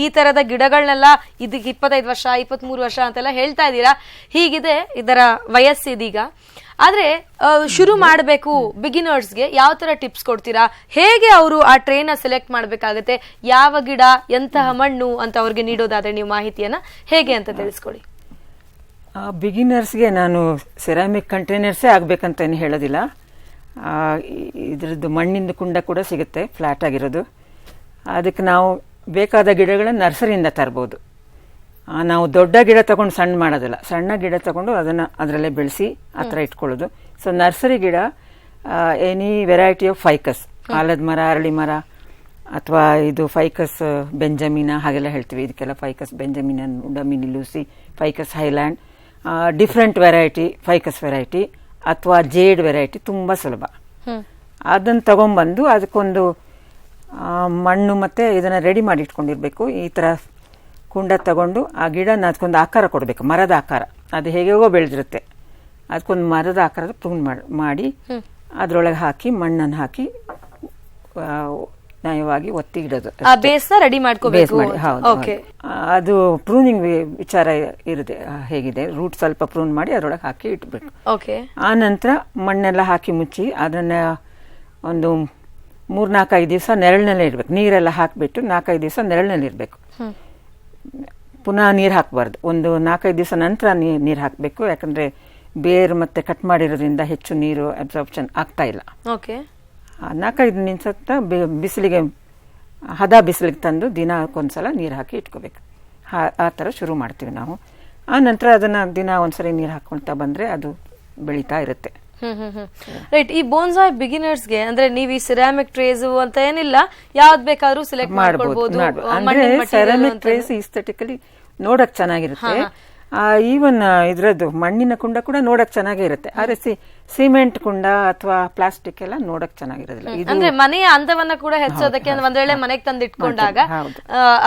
ಈ ತರದ ಗಿಡಗಳನ್ನೆಲ್ಲ ಇದಕ್ಕೆ 25 ವರ್ಷ 23 ವರ್ಷ ಅಂತೆಲ್ಲ ಹೇಳ್ತಾ ಇದ್ದೀರಾ. ಹೀಗಿದೆ ಇದರ ವಯಸ್ಸಿದೀಗ. ಆದ್ರೆ ಶುರು ಮಾಡಬೇಕು ಬಿಗಿನರ್ಸ್ಗೆ ಯಾವ ತರ ಟಿಪ್ಸ್ ಕೊಡ್ತೀರಾ? ಹೇಗೆ ಅವರು ಆ ಟ್ರೇನ ಸೆಲೆಕ್ಟ್ ಮಾಡ್ಬೇಕಾಗತ್ತೆ? ಯಾವ ಗಿಡ, ಎಂತಹ ಮಣ್ಣು ಅಂತ ಅವ್ರಿಗೆ ನೀಡೋದಾದ್ರೆ ನೀವು ಮಾಹಿತಿಯನ್ನ ಹೇಗೆ ಅಂತ ತಿಳಿಸ್ಕೊಡಿ. ಬಿಗಿನರ್ಸ್ಗೆ ನಾನು ಸೆರಾಮಿಕ್ ಕಂಟೈನರ್ಸೇ ಆಗ್ಬೇಕಂತ ಏನು ಹೇಳೋದಿಲ್ಲ. ಇದ್ರದ್ದು ಮಣ್ಣಿಂದ ಕುಂಡ ಕೂಡ ಸಿಗುತ್ತೆ, ಫ್ಲಾಟ್ ಆಗಿರೋದು. ಅದಕ್ಕೆ ನಾವು ಬೇಕಾದ ಗಿಡಗಳನ್ನ ನರ್ಸರಿಯಿಂದ ತರ್ಬೋದು. ನಾವು ದೊಡ್ಡ ಗಿಡ ತಗೊಂಡು ಸಣ್ಣ ಮಾಡೋದಿಲ್ಲ, ಸಣ್ಣ ಗಿಡ ತಗೊಂಡು ಅದನ್ನು ಅದರಲ್ಲೇ ಬೆಳೆಸಿ ಆ ಥರ ಇಟ್ಕೊಳ್ಳೋದು. ಸೊ ನರ್ಸರಿ ಗಿಡ ಎನಿ ವೆರೈಟಿ ಆಫ್ ಫೈಕಸ್, ಆಲದ ಮರ, ಅರಳಿ ಮರ, ಅಥವಾ ಇದು ಫೈಕಸ್ ಬೆಂಜಮಿನ ಹಾಗೆಲ್ಲ ಹೇಳ್ತೀವಿ. ಇದಕ್ಕೆಲ್ಲ ಫೈಕಸ್ ಬೆಂಜಮಿನ, ಉಡಮಿನಿ ಲೂಸಿ, ficus highland, different variety ficus variety ಅಥವಾ ಜೇಡ್ ವೆರೈಟಿ, ತುಂಬ ಸುಲಭ. ಅದನ್ನು ತಗೊಂಡ್ಬಂದು ಅದಕ್ಕೊಂದು ಮಣ್ಣು ಮತ್ತೆ ಇದನ್ನು ರೆಡಿ ಮಾಡಿ ಇಟ್ಕೊಂಡಿರ್ಬೇಕು. ಈ ಥರ ಕುಂಡ ತಗೊಂಡು ಆ ಗಿಡನ ಅದಕ್ಕೊಂದು ಆಕಾರ ಕೊಡಬೇಕು, ಮರದ ಆಕಾರ. ಅದು ಹೇಗೋ ಬೆಳೆದಿರುತ್ತೆ, ಅದಕ್ಕೊಂದು ಮರದ ಆಕಾರದ ಪ್ರೂನ್ ಮಾಡಿ ಅದರೊಳಗೆ ಹಾಕಿ ಮಣ್ಣನ್ನು ಹಾಕಿ ನಯವಾಗಿ ಒತ್ತಿ ಇಡೋದು. ರೆಡಿ ಮಾಡ್ಕೋಬೇಕು. ಅದು ಪ್ರೂನಿಂಗ್ ವಿಚಾರ ಇರುತ್ತೆ. ಹೇಗಿದೆ ರೂಟ್ ಸ್ವಲ್ಪ ಪ್ರೂನ್ ಮಾಡಿ ಅದರೊಳಗೆ ಹಾಕಿ ಇಟ್ಬೇಕು. ಆ ನಂತರ ಮಣ್ಣೆಲ್ಲ ಹಾಕಿ ಮುಚ್ಚಿ ಅದನ್ನ ಒಂದು 3-4-5 ದಿವಸ ನೆರಳಿನಲ್ಲೇ ಇರ್ಬೇಕು. ನೀರೆಲ್ಲ ಹಾಕಿಬಿಟ್ಟು 4-5 ದಿವಸ ನೆರಳಿನಲ್ಲಿ ಇರಬೇಕು. ಪುನಃ ನೀರು ಹಾಕಬಾರ್ದು. ಒಂದು 4-5 ದಿವಸ ನಂತರ ನೀರು ಹಾಕಬೇಕು. ಯಾಕಂದ್ರೆ ಬೇರ್ ಮತ್ತೆ ಕಟ್ ಮಾಡಿರೋದ್ರಿಂದ ಹೆಚ್ಚು ನೀರು ಅಬ್ಸಾರ್ಪ್ಷನ್ ಆಗ್ತಾ ಇಲ್ಲ. 4-5 ನಿಮಿಷ ಬಿಸಿಲಿಗೆ ಬಿಸಿಲಿಗೆ ತಂದು ದಿನಕ್ಕೊಂದ್ಸಲ ನೀರು ಹಾಕಿ ಇಟ್ಕೋಬೇಕು. ಆ ಥರ ಶುರು ಮಾಡ್ತೀವಿ ನಾವು. ಆ ನಂತರ ಅದನ್ನ ದಿನ ಒಂದ್ಸರಿ ನೀರು ಹಾಕೊಳ್ತಾ ಬಂದ್ರೆ ಅದು ಬೆಳೀತಾ ಇರುತ್ತೆ. ರೈಟ್. ಈ ಬೋನ್ಸಾಯ್ ಬಿಗಿನರ್ಸ್ಗೆ ಅಂದ್ರೆ ನೀವು ಈ ಸಿರಾಮಿಕ್ ಟ್ರೇಸ್ ಅಂತ ಏನಿಲ್ಲ, ಯಾವ್ದು ಬೇಕಾದ್ರೂ ಸೆಲೆಕ್ಟ್ ಮಾಡ್ಕೊಳ್ಬಹುದು. ಅಂದ್ರೆ ಸೆರಾಮಿಕ್ ಟ್ರೇಸ್ ಈಸ್ಥೆಟಿಕಲಿ ನೋಡಕ್ ಚೆನ್ನಾಗಿರುತ್ತೆ. ಈವನ್ ಇದ್ರದ್ದು ಮಣ್ಣಿನ ಕುಂಡ ಕೂಡ ನೋಡಕ್ ಚೆನ್ನಾಗೇ ಇರುತ್ತೆ. ಆದ್ರೆ ಸಿಮೆಂಟ್ ಕುಂಡ ಅಥವಾ ಪ್ಲಾಸ್ಟಿಕ್ ಎಲ್ಲ ನೋಡಕ್ ಚೆನ್ನಾಗಿರೋದಿಲ್ಲ. ಅಂದ್ರೆ ಮನೆಯ ಅಂದವನ್ನ ಕೂಡ ಹೆಚ್ಚೋದಕ್ಕೆ ಒಂದ್ ವೇಳೆ ಮನೆಗೆ ತಂದು ಇಟ್ಕೊಂಡಾಗ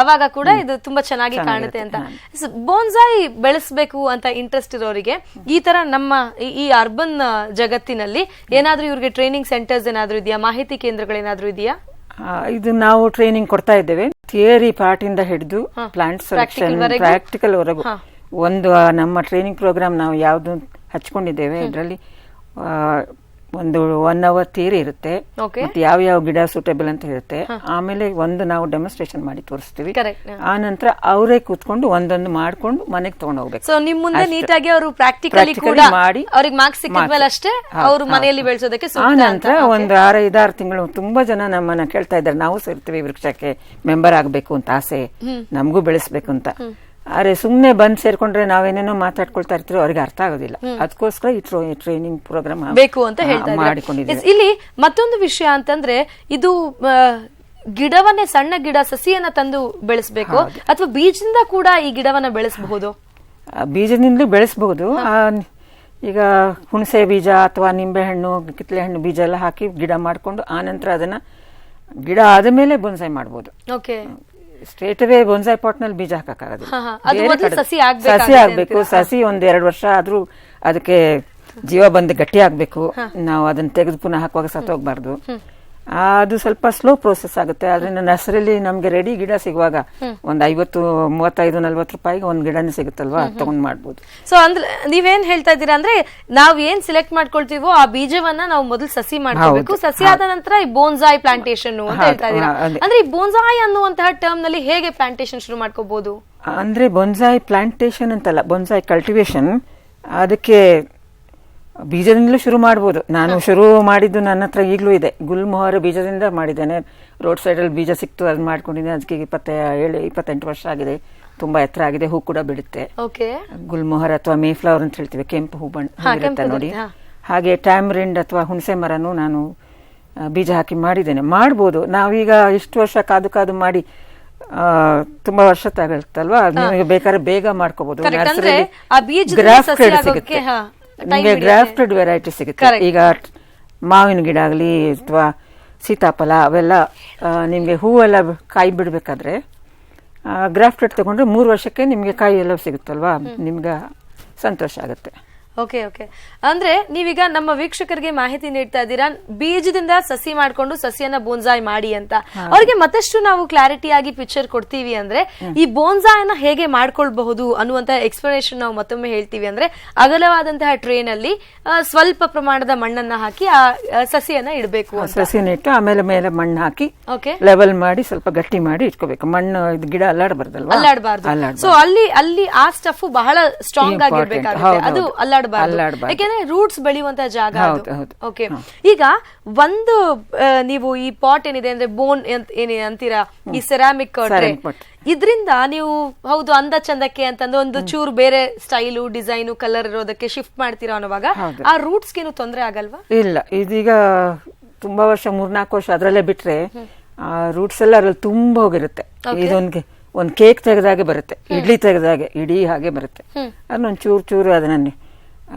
ಅವಾಗ ಕೂಡ ಇದು ತುಂಬಾ ಚೆನ್ನಾಗಿ ಕಾಣುತ್ತೆ ಅಂತ. ಬೋನ್ಸಾಯ್ ಬೆಳೆಸಬೇಕು ಅಂತ ಇಂಟ್ರೆಸ್ಟ್ ಇರೋರಿಗೆ ಈ ತರ ನಮ್ಮ ಈ ಅರ್ಬನ್ ಜಗತ್ತಿನಲ್ಲಿ ಏನಾದ್ರೂ ಇವ್ರಿಗೆ ಟ್ರೈನಿಂಗ್ ಸೆಂಟರ್ಸ್ ಏನಾದ್ರೂ ಇದೆಯಾ? ಮಾಹಿತಿ ಕೇಂದ್ರಗಳೇನಾದ್ರೂ ಇದೆಯಾ? ಇದು ನಾವು ಟ್ರೈನಿಂಗ್ ಕೊಡ್ತಾ ಇದ್ದೇವೆ. ಥಿಯರಿ ಪಾರ್ಟ್ ಇಂದ ಹಿಡಿದು ಪ್ಲಾಂಟ್ ಸೆಲೆಕ್ಷನ್ ಪ್ರಾಕ್ಟಿಕಲ್ ವರೆಗೂ ಒಂದು ನಮ್ಮ ಟ್ರೈನಿಂಗ್ ಪ್ರೋಗ್ರಾಮ್ ನಾವು ಯಾವ್ದು ಹಚ್ಕೊಂಡಿದ್ದೇವೆ. ಇದರಲ್ಲಿ ಒಂದು 1 hour ಥಿಯರಿ ಇರುತ್ತೆ, ಮತ್ತೆ ಯಾವ ಗಿಡ ಸೂಟೇಬಲ್ ಅಂತ ಇರುತ್ತೆ. ಆಮೇಲೆ ಒಂದು ನಾವು ಡೆಮಾನ್ಸ್ಟ್ರೇಷನ್ ಮಾಡಿ ತೋರಿಸ್ತೀವಿ. ಆ ನಂತರ ಅವರೇ ಕೂತ್ಕೊಂಡು ಒಂದೊಂದು ಮಾಡ್ಕೊಂಡು ಮನೆಗೆ ತಗೊಂಡು ಹೋಗ್ಬೇಕು. ಸೊ ನಿಮ್ ಮುಂದೆ ನೀಟಾಗಿ ಅವರು ಪ್ರಾಕ್ಟಿಕಲಿ ಕೂಡ ಮಾಡಿ ಅವ್ರಿಗೆ ಮಾರ್ಕ್ಸ್ ಸಿಕ್ಕಿದ್ಮೇಲೆ ಅಷ್ಟೇ ಅವರು ಮನೆಯಲ್ಲಿ ಬೆಳೆಸೋದಕ್ಕೆ. ಆ ನಂತರ ಒಂದು 6-5 ತಿಂಗಳು ತುಂಬಾ ಜನ ನಮ್ಮನ್ನ ಕೇಳ್ತಾ ಇದ್ದಾರೆ, ನಾವು ಸೇರ್ತೀವಿ ವೃಕ್ಷಕ್ಕೆ, ಮೆಂಬರ್ ಆಗ್ಬೇಕು ಅಂತ ಆಸೆ, ನಮಗೂ ಬೆಳೆಸ್ಬೇಕು ಅಂತ. ಆದ್ರೆ ಸುಮ್ನೆ ಬಂದ್ ಸೇರ್ಕೊಂಡ್ರೆ ನಾವೇನೇನೋ ಮಾತಾಡ್ಕೊಳ್ತಾ ಇರ್ತೀವಿ, ಅವ್ರಿಗೆ ಅರ್ಥ ಆಗೋದಿಲ್ಲ. ಅದಕ್ಕೋಸ್ಕರ ಈ ಟ್ರೈನಿಂಗ್ ಪ್ರೋಗ್ರಾಮ್ ಬೇಕು ಅಂತ ಹೇಳ್ಕೊಂಡಿದ್ದೀವಿ. ಇಲ್ಲಿ ಮತ್ತೊಂದು ವಿಷಯ ಅಂತಂದ್ರೆ, ಇದು ಗಿಡವನ್ನೇ ಸಣ್ಣ ಗಿಡ ಸಸಿಯನ್ನ ತಂದು ಬೆಳೆಸಬೇಕು ಅಥವಾ ಬೀಜದಿಂದ ಕೂಡ ಈ ಗಿಡವನ್ನ ಬೆಳೆಸಬಹುದು? ಬೀಜದಿಂದಲೂ ಬೆಳೆಸಬಹುದು. ಈಗ ಹುಣಸೆ ಬೀಜ ಅಥವಾ ನಿಂಬೆ ಹಣ್ಣು, ಕಿತ್ತಳೆ ಹಣ್ಣು ಬೀಜ ಎಲ್ಲ ಹಾಕಿ ಗಿಡ ಮಾಡ್ಕೊಂಡು ಆ ನಂತರ ಅದನ್ನ ಗಿಡ ಆದ ಮೇಲೆ ಬೋನ್ಸಾಯ್ ಮಾಡಬಹುದು. ಸ್ಟ್ರೇಟ್ ಅವೇ ಬೋನ್ಸಾಯ್ ಪಾಟ್ ನಲ್ಲಿ ಬೀಜ ಹಾಕಕ್ಕಾಗೋದಿಲ್ಲ. ಸಸಿ ಆಗ್ಬೇಕು. ಸಸಿ 1-2 ವರ್ಷ ಆದ್ರೂ ಅದಕ್ಕೆ ಜೀವ ಬಂದು ಗಟ್ಟಿ ಆಗ್ಬೇಕು. ನಾವು ಅದನ್ನ ತೆಗೆದು ಪುನಃ ಹಾಕುವಾಗ ಸತ್ತೋಗ್ಬಾರ್ದು. ಅದು ಸ್ವಲ್ಪ ಸ್ಲೋ ಪ್ರೋಸೆಸ್ ಆಗುತ್ತೆ. ಆದ್ರಿಂದ ನರ್ಸರಿಲಿ ನಮ್ಗೆ ರೆಡಿ ಗಿಡ ಸಿಗುವಾಗ ಒಂದ್ 35-40 ರೂಪಾಯಿಗೆ ಒಂದ್ ಗಿಡನೇ ಸಿಗುತ್ತಲ್ವಾ, ತಗೊಂಡ್ ಮಾಡ್ಬೋದು. ಸೊ ಅಂದ್ರೆ ನೀವೇನ್ ಹೇಳ್ತಾ ಇದ್ದೀರಾ ಅಂದ್ರೆ, ನಾವ್ ಏನ್ ಸೆಲೆಕ್ಟ್ ಮಾಡ್ಕೊಳ್ತೀವೋ ಆ ಬೀಜವನ್ನ ನಾವು ಮೊದಲು ಸಸಿ ಮಾಡ್ಕೋಬೇಕು. ಸಸಿ ಆದ ನಂತರ ಈ ಬೋನ್ಸಾಯ್ ಪ್ಲಾಂಟೇಶನ್ ಅಂತ ಹೇಳ್ತಾ ಇದ್ದೀರಾ. ಅಂದ್ರೆ ಈ ಬೋನ್ಸಾಯ್ ಅನ್ನುವಂತಹ ಟರ್ಮ್ ನಲ್ಲಿ ಹೇಗೆ ಪ್ಲಾಂಟೇಶನ್ ಶುರು ಮಾಡ್ಕೋಬಹುದು? ಅಂದ್ರೆ ಬೋನ್ಸಾಯ್ ಪ್ಲಾಂಟೇಶನ್ ಅಂತಲ್ಲ, ಬೋನ್ಸಾಯ್ ಕಲ್ಟಿವೇಶನ್. ಅದಕ್ಕೆ ಬೀಜದಿಂದಲೂ ಶುರು ಮಾಡಬಹುದು. ನಾನು ಶುರು ಮಾಡಿದ್ದು ನನ್ನ ಹತ್ರ ಈಗಲೂ ಇದೆ. ಗುಲ್ಮೋಹರ್ ಬೀಜದಿಂದ ಮಾಡಿದ್ದೇನೆ. ರೋಡ್ ಸೈಡ್ ಅಲ್ಲಿ ಬೀಜ ಸಿಕ್ತು, ಅದನ್ನ ಮಾಡ್ಕೊಂಡಿದ್ದೇನೆ. ಅದಕ್ಕೆ 27-28 ವರ್ಷ ಆಗಿದೆ. ತುಂಬಾ ಎತ್ತರ ಆಗಿದೆ, ಹೂ ಕೂಡ ಬಿಡುತ್ತೆ. ಗುಲ್ಮೋಹರ್ ಅಥವಾ ಮೇಫ್ಲವರ್ ಅಂತ ಹೇಳ್ತೀವಿ, ಕೆಂಪು ಹೂ ಬಣ್ಣ ನೋಡಿ. ಹಾಗೆ ಟ್ಯಾಮ್ರಿಂಡ್ ಅಥವಾ ಹುಣಸೆ ಮರನು ನಾನು ಬೀಜ ಹಾಕಿ ಮಾಡಿದ್ದೇನೆ. ಮಾಡ್ಬೋದು. ನಾವೀಗ ಇಷ್ಟು ವರ್ಷ ಕಾದು ಕಾದು ಮಾಡಿ ತುಂಬಾ ವರ್ಷ ತಗೊಳ್ತಲ್ವಾ, ನಿಮಗೆ ಬೇಕಾದ್ರೆ ಬೇಗ ಮಾಡ್ಕೋಬಹುದು. ಗ್ರಾಫ್ಟೆಡ್ ಸಿಗುತ್ತೆ, ನಿಮಗೆ ಗ್ರಾಫ್ಟೆಡ್ ವೆರೈಟಿ ಸಿಗುತ್ತೆ. ಈಗ ಮಾವಿನ ಗಿಡ ಆಗಲಿ ಅಥವಾ ಸೀತಾಫಲ ಅವೆಲ್ಲ ನಿಮಗೆ ಹೂವೆಲ್ಲ ಕಾಯಿ ಬಿಡ್ಬೇಕಾದ್ರೆ ಗ್ರಾಫ್ಟೆಡ್ ತಗೊಂಡ್ರೆ 3 ವರ್ಷಕ್ಕೆ ನಿಮ್ಗೆ ಕಾಯಿ ಎಲ್ಲ ಸಿಗುತ್ತಲ್ವಾ, ನಿಮ್ಗೆ ಸಂತೋಷ ಆಗುತ್ತೆ. Okay okay. ಅಂದ್ರೆ ನೀವೀಗ ನಮ್ಮ ವೀಕ್ಷಕರಿಗೆ ಮಾಹಿತಿ ನೀಡ್ತಾ ಇದ್ದೀರಾ, ಬೀಜದಿಂದ ಸಸಿ ಮಾಡ್ಕೊಂಡು ಸಸಿಯನ್ನ ಬೋನ್ಸಾಯ್ ಮಾಡಿ ಅಂತ. ಅವ್ರಿಗೆ ಮತ್ತಷ್ಟು ನಾವು ಕ್ಲಾರಿಟಿ ಆಗಿ ಪಿಕ್ಚರ್ ಕೊಡ್ತೀವಿ ಅಂದ್ರೆ ಈ ಬೋನ್ಸಾಯನ್ನ ಹೇಗೆ ಮಾಡ್ಕೊಳ್ಬಹುದು ಅನ್ನುವಂತ ಎಕ್ಸ್ಪ್ಲನೇಷನ್ ನಾವು ಮತ್ತೊಮ್ಮೆ ಹೇಳ್ತೀವಿ. ಅಂದ್ರೆ ಅಗಲವಾದಂತಹ ಟ್ರೇನ್ ಅಲ್ಲಿ ಸ್ವಲ್ಪ ಪ್ರಮಾಣದ ಮಣ್ಣನ್ನ ಹಾಕಿ ಆ ಸಸಿಯನ್ನ ಇಡಬೇಕು. ಸಸಿನ ಇಟ್ಟು ಆಮೇಲೆ ಮೇಲೆ ಮಣ್ಣು ಹಾಕಿ ಲೆವೆಲ್ ಮಾಡಿ ಸ್ವಲ್ಪ ಗಟ್ಟಿ ಮಾಡಿ ಇಟ್ಕೋಬೇಕು. ಮಣ್ಣು ಗಿಡ ಅಲ್ಲಾಡಬಾರ್ದಲ್ವಾ, ಅಲ್ಲಾಡಬಾರ್ದು. ಸೊ ಅಲ್ಲಿ ಆ ಸ್ಟಫ್ ಬಹಳ ಸ್ಟ್ರಾಂಗ್ ಆಗಿರ್ಬೇಕಾಗುತ್ತೆ, ಅದು ಅಲ್ಲಾಡಬಾರ್ದು, ಯಾಕೆಂದ್ರೆ ರೂಟ್ಸ್ ಬೆಳೆಯುವಂತಹ ಜಾಗ. ಓಕೆ. ಈಗ ಒಂದು ನೀವು ಈ ಪಾಟ್ ಏನಿದೆ ಅಂದ್ರೆ ಬೋನ್ ಏನ್ ಅಂತೀರಾ, ಈ ಸೆರಾಮಿಕ್ ಟ್ರೇ, ಇದ್ರಿಂದ ನೀವು ಹೌದು ಅಂದ ಚಂದಕ್ಕೆ ಅಂತಂದ್ರೆ ಒಂದು ಚೂರು ಬೇರೆ ಸ್ಟೈಲು ಡಿಸೈನು ಕಲರ್ ಇರೋದಕ್ಕೆ ಶಿಫ್ಟ್ ಮಾಡ್ತೀರಾ ಅನ್ನೋವಾಗ ಆ ರೂಟ್ಸ್ ಏನು ತೊಂದರೆ ಆಗಲ್ವಾ? ಇಲ್ಲ, ಇದೀಗ ತುಂಬಾ ವರ್ಷ 3-4 ವರ್ಷ ಅದ್ರಲ್ಲೇ ಬಿಟ್ರೆ ರೂಟ್ಸ್ ಎಲ್ಲ ಅದ್ರಲ್ಲಿ ತುಂಬಾ ಹೋಗಿರುತ್ತೆ. ಒಂದ್ ಕೇಕ್ ತೆಗೆದಾಗೆ ಬರುತ್ತೆ, ಇಡ್ಲಿ ತೆಗೆದಾಗೆ ಇಡೀ ಹಾಗೆ ಬರುತ್ತೆ. ಅದನ್ನೊಂದ್ ಚೂರು ಅದನ್ನ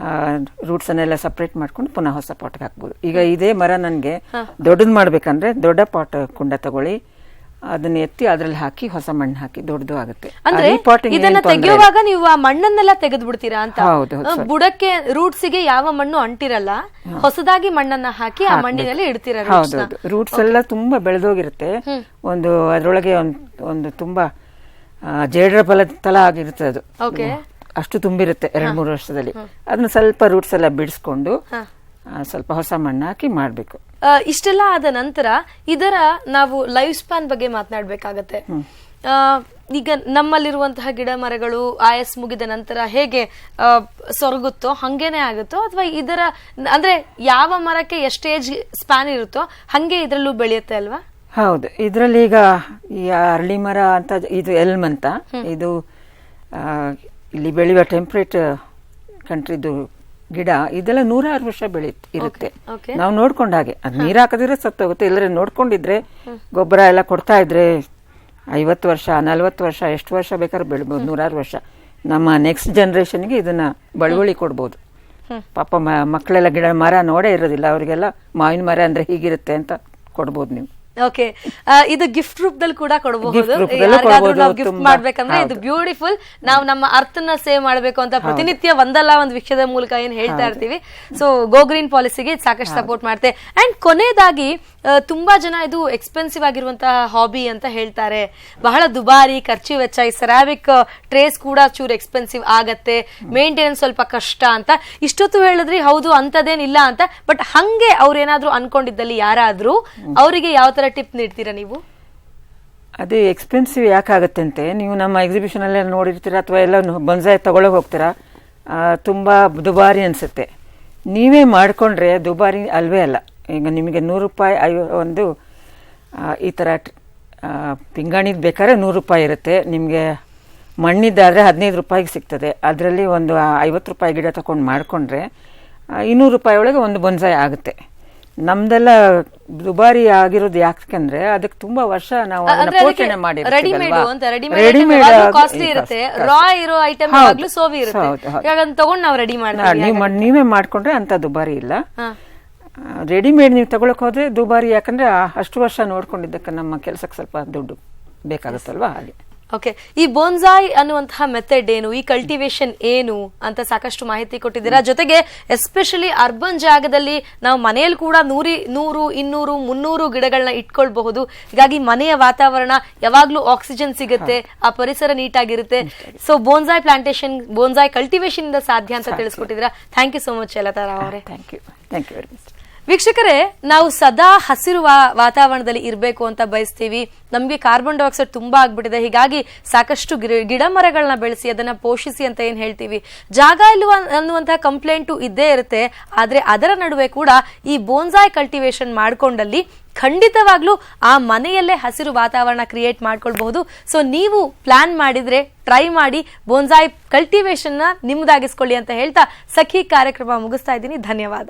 ರೂಟ್ಸ್ ಅನ್ನೆಲ್ಲ ಸಪರೇಟ್ ಮಾಡ್ಕೊಂಡು ಪುನಃ ಹೊಸ ಪಾಟ್ಗೆ ಹಾಕ್ಬೋದು. ಈಗ ಇದೇ ಮರ ನನ್ಗೆ ದೊಡ್ಡದ್ ಮಾಡ್ಬೇಕಂದ್ರೆ ದೊಡ್ಡ ಪಾಟ್ ಕುಂಡ ತಗೊಳ್ಳಿ, ಅದನ್ನ ಎತ್ತಿ ಅದ್ರಲ್ಲಿ ಹಾಕಿ ಹೊಸ ಮಣ್ಣು ಹಾಕಿ ದೊಡ್ಡದು ಆಗುತ್ತೆ. ಅಂದ್ರೆ ಇದನ್ನ ತೆಗೆಯುವಾಗ ನೀವು ಆ ಮಣ್ಣನ್ನೆಲ್ಲ ತೆಗೆದು ಬಿಡ್ತೀರಾ ಅಂತ? ಬುಡಕ್ಕೆ ರೂಟ್ಸ್ ಗೆ ಯಾವ ಮಣ್ಣು ಅಂಟಿರಲ್ಲ, ಹೊಸದಾಗಿ ಮಣ್ಣನ್ನ ಹಾಕಿ ಆ ಮಣ್ಣಿನಲ್ಲಿ ಇಡ್ತೀರಾ? ಹೌದೌದು. ರೂಟ್ಸ್ ಎಲ್ಲ ತುಂಬಾ ಬೆಳೆದೋಗಿರುತ್ತೆ. ಅದ್ರೊಳಗೆ ಒಂದು ತುಂಬಾ ಜೇಡ್ರ ಫಲ ಆಗಿರುತ್ತೆ, ಅದು ಅಷ್ಟು ತುಂಬಿರುತ್ತೆ 2-3 ವರ್ಷದಲ್ಲಿ. ಅದನ್ನ ಸ್ವಲ್ಪ ರೂಟ್ಸ್ ಎಲ್ಲ ಬಿಡಿಸ್ಕೊಂಡು ಸ್ವಲ್ಪ ಹೊಸ ಮಣ್ಣು ಹಾಕಿ ಮಾಡ್ಬೇಕು. ಇಷ್ಟೆಲ್ಲ ಆದ ನಂತರ ಇದರ ನಾವು ಲೈಫ್ ಸ್ಪ್ಯಾನ್ ಬಗ್ಗೆ ಮಾತನಾಡ್ಬೇಕಾಗತ್ತೆ. ಈಗ ನಮ್ಮಲ್ಲಿರುವಂತಹ ಗಿಡ ಮರಗಳು ಆಯಸ್ ಮುಗಿದ ನಂತರ ಹೇಗೆ ಸೊರಗುತ್ತೋ ಹಂಗೇನೆ ಆಗುತ್ತೋ, ಅಥವಾ ಇದರ ಅಂದ್ರೆ ಯಾವ ಮರಕ್ಕೆ ಎಷ್ಟು ಏಜ್ ಸ್ಪ್ಯಾನ್ ಇರುತ್ತೋ ಹಂಗೆ ಇದ್ರಲ್ಲೂ ಬೆಳೆಯುತ್ತೆ ಅಲ್ವಾ? ಹೌದು. ಇದ್ರಲ್ಲಿ ಈಗ ಈ ಅರಳಿ ಮರ ಅಂತ ಇದು ಎಲ್ಮ್ ಅಂತ, ಇದು ಇಲ್ಲಿ ಬೆಳೆಯುವ ಟೆಂಪ್ರೇಟ್ ಕಂಟ್ರಿದು ಗಿಡ, ಇದೆಲ್ಲ 106 ವರ್ಷ ಇರುತ್ತೆ. ನಾವು ನೋಡ್ಕೊಂಡ ಹಾಗೆ, ಅದು ನೀರ್ ಹಾಕದಿದ್ರೆ ಸತ್ತೋಗುತ್ತೆ. ಇಲ್ಲದ್ರೆ ನೋಡ್ಕೊಂಡಿದ್ರೆ ಗೊಬ್ಬರ ಎಲ್ಲ ಕೊಡ್ತಾ ಇದ್ರೆ 50 ವರ್ಷ 40 ವರ್ಷ ಎಷ್ಟು ವರ್ಷ ಬೇಕಾದ್ರೆ ಬೆಳಿಬಹುದು. 106 ವರ್ಷ. ನಮ್ಮ ನೆಕ್ಸ್ಟ್ ಜನರೇಷನ್ಗೆ ಇದನ್ನ ಬಳುವಳಿ ಕೊಡ್ಬೋದು. ಪಾಪ ಮಕ್ಕಳೆಲ್ಲ ಗಿಡ ಮರ ನೋಡೇ ಇರೋದಿಲ್ಲ, ಅವರಿಗೆಲ್ಲ ಮಾವಿನ ಮರ ಅಂದ್ರೆ ಹೀಗಿರುತ್ತೆ ಅಂತ ಕೊಡ್ಬೋದು ನೀವು. ಓಕೆ. ಇದು ಗಿಫ್ಟ್ ರೂಪದಲ್ಲಿ ಕೂಡ ಕೊಡಬಹುದು. ಯಾರಿಗಾದ್ರೂ ನಾವು ಗಿಫ್ಟ್ ಮಾಡ್ಬೇಕಂದ್ರೆ ಇದು ಬ್ಯೂಟಿಫುಲ್. ನಾವು ನಮ್ಮ ಅರ್ಥನ ಸೇವ್ ಮಾಡ್ಬೇಕು ಅಂತ ಪ್ರತಿನಿತ್ಯ ಒಂದಲ್ಲ ಒಂದು ವಿಷಯದ ಮೂಲಕ ಏನ್ ಹೇಳ್ತಾ ಇರ್ತೀವಿ. ಸೊ ಗೋ ಗ್ರೀನ್ ಪಾಲಿಸಿಗೆ ಸಾಕಷ್ಟು ಸಪೋರ್ಟ್ ಮಾಡುತ್ತೆ. ಅಂಡ್ ಕೊನೆಯದಾಗಿ ತುಂಬಾ ಜನ ಇದು ಎಕ್ಸ್ಪೆನ್ಸಿವ್ ಆಗಿರುವಂತಹ ಹಾಬಿ ಅಂತ ಹೇಳ್ತಾರೆ, ಬಹಳ ದುಬಾರಿ ಖರ್ಚು ವೆಚ್ಚ, ಈ ಸೆರಾಮಿಕ್ ಟ್ರೇಸ್ ಕೂಡ ಚೂರು ಎಕ್ಸ್ಪೆನ್ಸಿವ್ ಆಗತ್ತೆ, ಮೇಂಟೆನೆನ್ಸ್ ಸ್ವಲ್ಪ ಕಷ್ಟ ಅಂತ ಇಷ್ಟೊತ್ತು ಹೇಳಿದ್ರಿ. ಹೌದು, ಅಂತದೇನಿಲ್ಲ ಅಂತ. ಬಟ್ ಹಂಗೆ ಅವ್ರೇನಾದ್ರೂ ಅನ್ಕೊಂಡಿದ್ದಲ್ಲಿ ಯಾರಾದ್ರೂ ಅವರಿಗೆ ಯಾವ ತರ ಟಿಪ್ ನೀಡ್ತೀರಾ ನೀವು? ಅದೇ ಎಕ್ಸ್ಪೆನ್ಸಿವ್ ಯಾಕಾಗತ್ತೆ ಅಂತೆ, ನೀವು ನಮ್ಮ ಎಕ್ಸಿಬಿಷನ್ ಅಲ್ಲೆಲ್ಲ ನೋಡಿರ್ತೀರಾ ಅಥವಾ ಎಲ್ಲ ಬೊನ್ಸಾಯ್ ತಗೊಳಕ್ ಹೋಗ್ತೀರಾ, ತುಂಬಾ ದುಬಾರಿ ಅನ್ಸುತ್ತೆ. ನೀವೇ ಮಾಡ್ಕೊಂಡ್ರೆ ದುಬಾರಿ ಅಲ್ವೇ ಅಲ್ಲ. ಈಗ ನಿಮಗೆ 100 ರೂಪಾಯಿ ಒಂದು ಈ ಥರ ಪಿಂಗಾಣಿದ್ ಬೇಕಾದ್ರೆ 100 ರೂಪಾಯಿ ಇರುತ್ತೆ. ನಿಮಗೆ ಮಣ್ಣಿದ್ದಾದರೆ 15 ರೂಪಾಯಿಗೆ ಸಿಗ್ತದೆ. ಅದರಲ್ಲಿ ಒಂದು 50 ರೂಪಾಯಿ ಗಿಡ ತಗೊಂಡು ಮಾಡಿಕೊಂಡ್ರೆ 200 ರೂಪಾಯಿ ಒಳಗೆ ಒಂದು ಬೊನ್ಸಾಯ್ ಆಗುತ್ತೆ. ನಮ್ದೆಲ್ಲ ದುಬಾರಿ ಆಗಿರೋದು ಯಾಕಂದ್ರೆ ಅದಕ್ಕೆ ತುಂಬಾ ವರ್ಷ ನಾವು ಪೋಷಣೆ ಮಾಡಿರ್ತೀವಿ. ನೀವೇ ಮಾಡ್ಕೊಂಡ್ರೆ ಅಂತ ದುಬಾರಿ ಇಲ್ಲ. ರೆಡಿಮೇಡ್ ನೀವು ತಗೊಳಕ್ ಹೋದ್ರೆ ದುಬಾರಿ, ಯಾಕಂದ್ರೆ ಅಷ್ಟು ವರ್ಷ ನೋಡ್ಕೊಂಡಿದ್ದಕ್ಕೆ ನಮ್ಮ ಕೆಲಸಕ್ಕೆ ಸ್ವಲ್ಪ ದುಡ್ಡು ಬೇಕಾಗುತ್ತಲ್ವಾ, ಹಾಗೆ. ಓಕೆ. ಈ ಬೋನ್ಸಾಯ್ ಅನ್ನುವಂತಹ ಮೆಥಡ್ ಏನು, ಈ ಕಲ್ಟಿವೇಶನ್ ಏನು ಅಂತ ಸಾಕಷ್ಟು ಮಾಹಿತಿ ಕೊಟ್ಟಿದ್ದೀರಾ. ಜೊತೆಗೆ ಎಸ್ಪೆಷಲಿ ಅರ್ಬನ್ ಜಾಗದಲ್ಲಿ ನಾವು ಮನೆಯಲ್ಲಿ ಕೂಡ 100, 200, 300 ಗಿಡಗಳನ್ನ ಇಟ್ಕೊಳ್ಬಹುದು. ಹೀಗಾಗಿ ಮನೆಯ ವಾತಾವರಣ ಯಾವಾಗ್ಲೂ ಆಕ್ಸಿಜನ್ ಸಿಗುತ್ತೆ, ಆ ಪರಿಸರ ನೀಟಾಗಿರುತ್ತೆ. So bonsai plantation, bonsai cultivation ಇಂದ ಸಾಧ್ಯ ಅಂತ ತಿಳಿಸ್ಕೊಟ್ಟಿದ್ದೀರಾ. Thank you so much Latha Rao ಅವರೇ. Thank you very much. ವೀಕ್ಷಕರೇ, ನಾವು ಸದಾ ಹಸಿರು ವಾತಾವರಣದಲ್ಲಿ ಇರಬೇಕು ಅಂತ ಬಯಸ್ತೀವಿ. ನಮ್ಗೆ ಕಾರ್ಬನ್ ಡೈಆಕ್ಸೈಡ್ ತುಂಬಾ ಆಗ್ಬಿಟ್ಟಿದೆ. ಹೀಗಾಗಿ ಸಾಕಷ್ಟು ಗಿಡ ಮರಗಳನ್ನ ಬೆಳೆಸಿ ಅದನ್ನ ಪೋಷಿಸಿ ಅಂತ ಏನ್ ಹೇಳ್ತೀವಿ. ಜಾಗ ಇಲ್ವಾ ಅನ್ನುವಂತಹ ಕಂಪ್ಲೇಂಟು ಇದ್ದೇ ಇರುತ್ತೆ. ಆದ್ರೆ ಅದರ ನಡುವೆ ಕೂಡ ಈ ಬೋನ್ಸಾಯ್ ಕಲ್ಟಿವೇಶನ್ ಮಾಡ್ಕೊಂಡಲ್ಲಿ ಖಂಡಿತವಾಗ್ಲೂ ಆ ಮನೆಯಲ್ಲೇ ಹಸಿರು ವಾತಾವರಣ ಕ್ರಿಯೇಟ್ ಮಾಡ್ಕೊಳ್ಬಹುದು. ಸೊ ನೀವು ಪ್ಲಾನ್ ಮಾಡಿದ್ರೆ ಟ್ರೈ ಮಾಡಿ ಬೋನ್ಸಾಯ್ ಕಲ್ಟಿವೇಶನ್ ನ ನಿಮ್ದಾಗಿಸ್ಕೊಳ್ಳಿ ಅಂತ ಹೇಳ್ತಾ ಸಖಿ ಕಾರ್ಯಕ್ರಮ ಮುಗಿಸ್ತಾ ಇದ್ದೀನಿ. ಧನ್ಯವಾದ.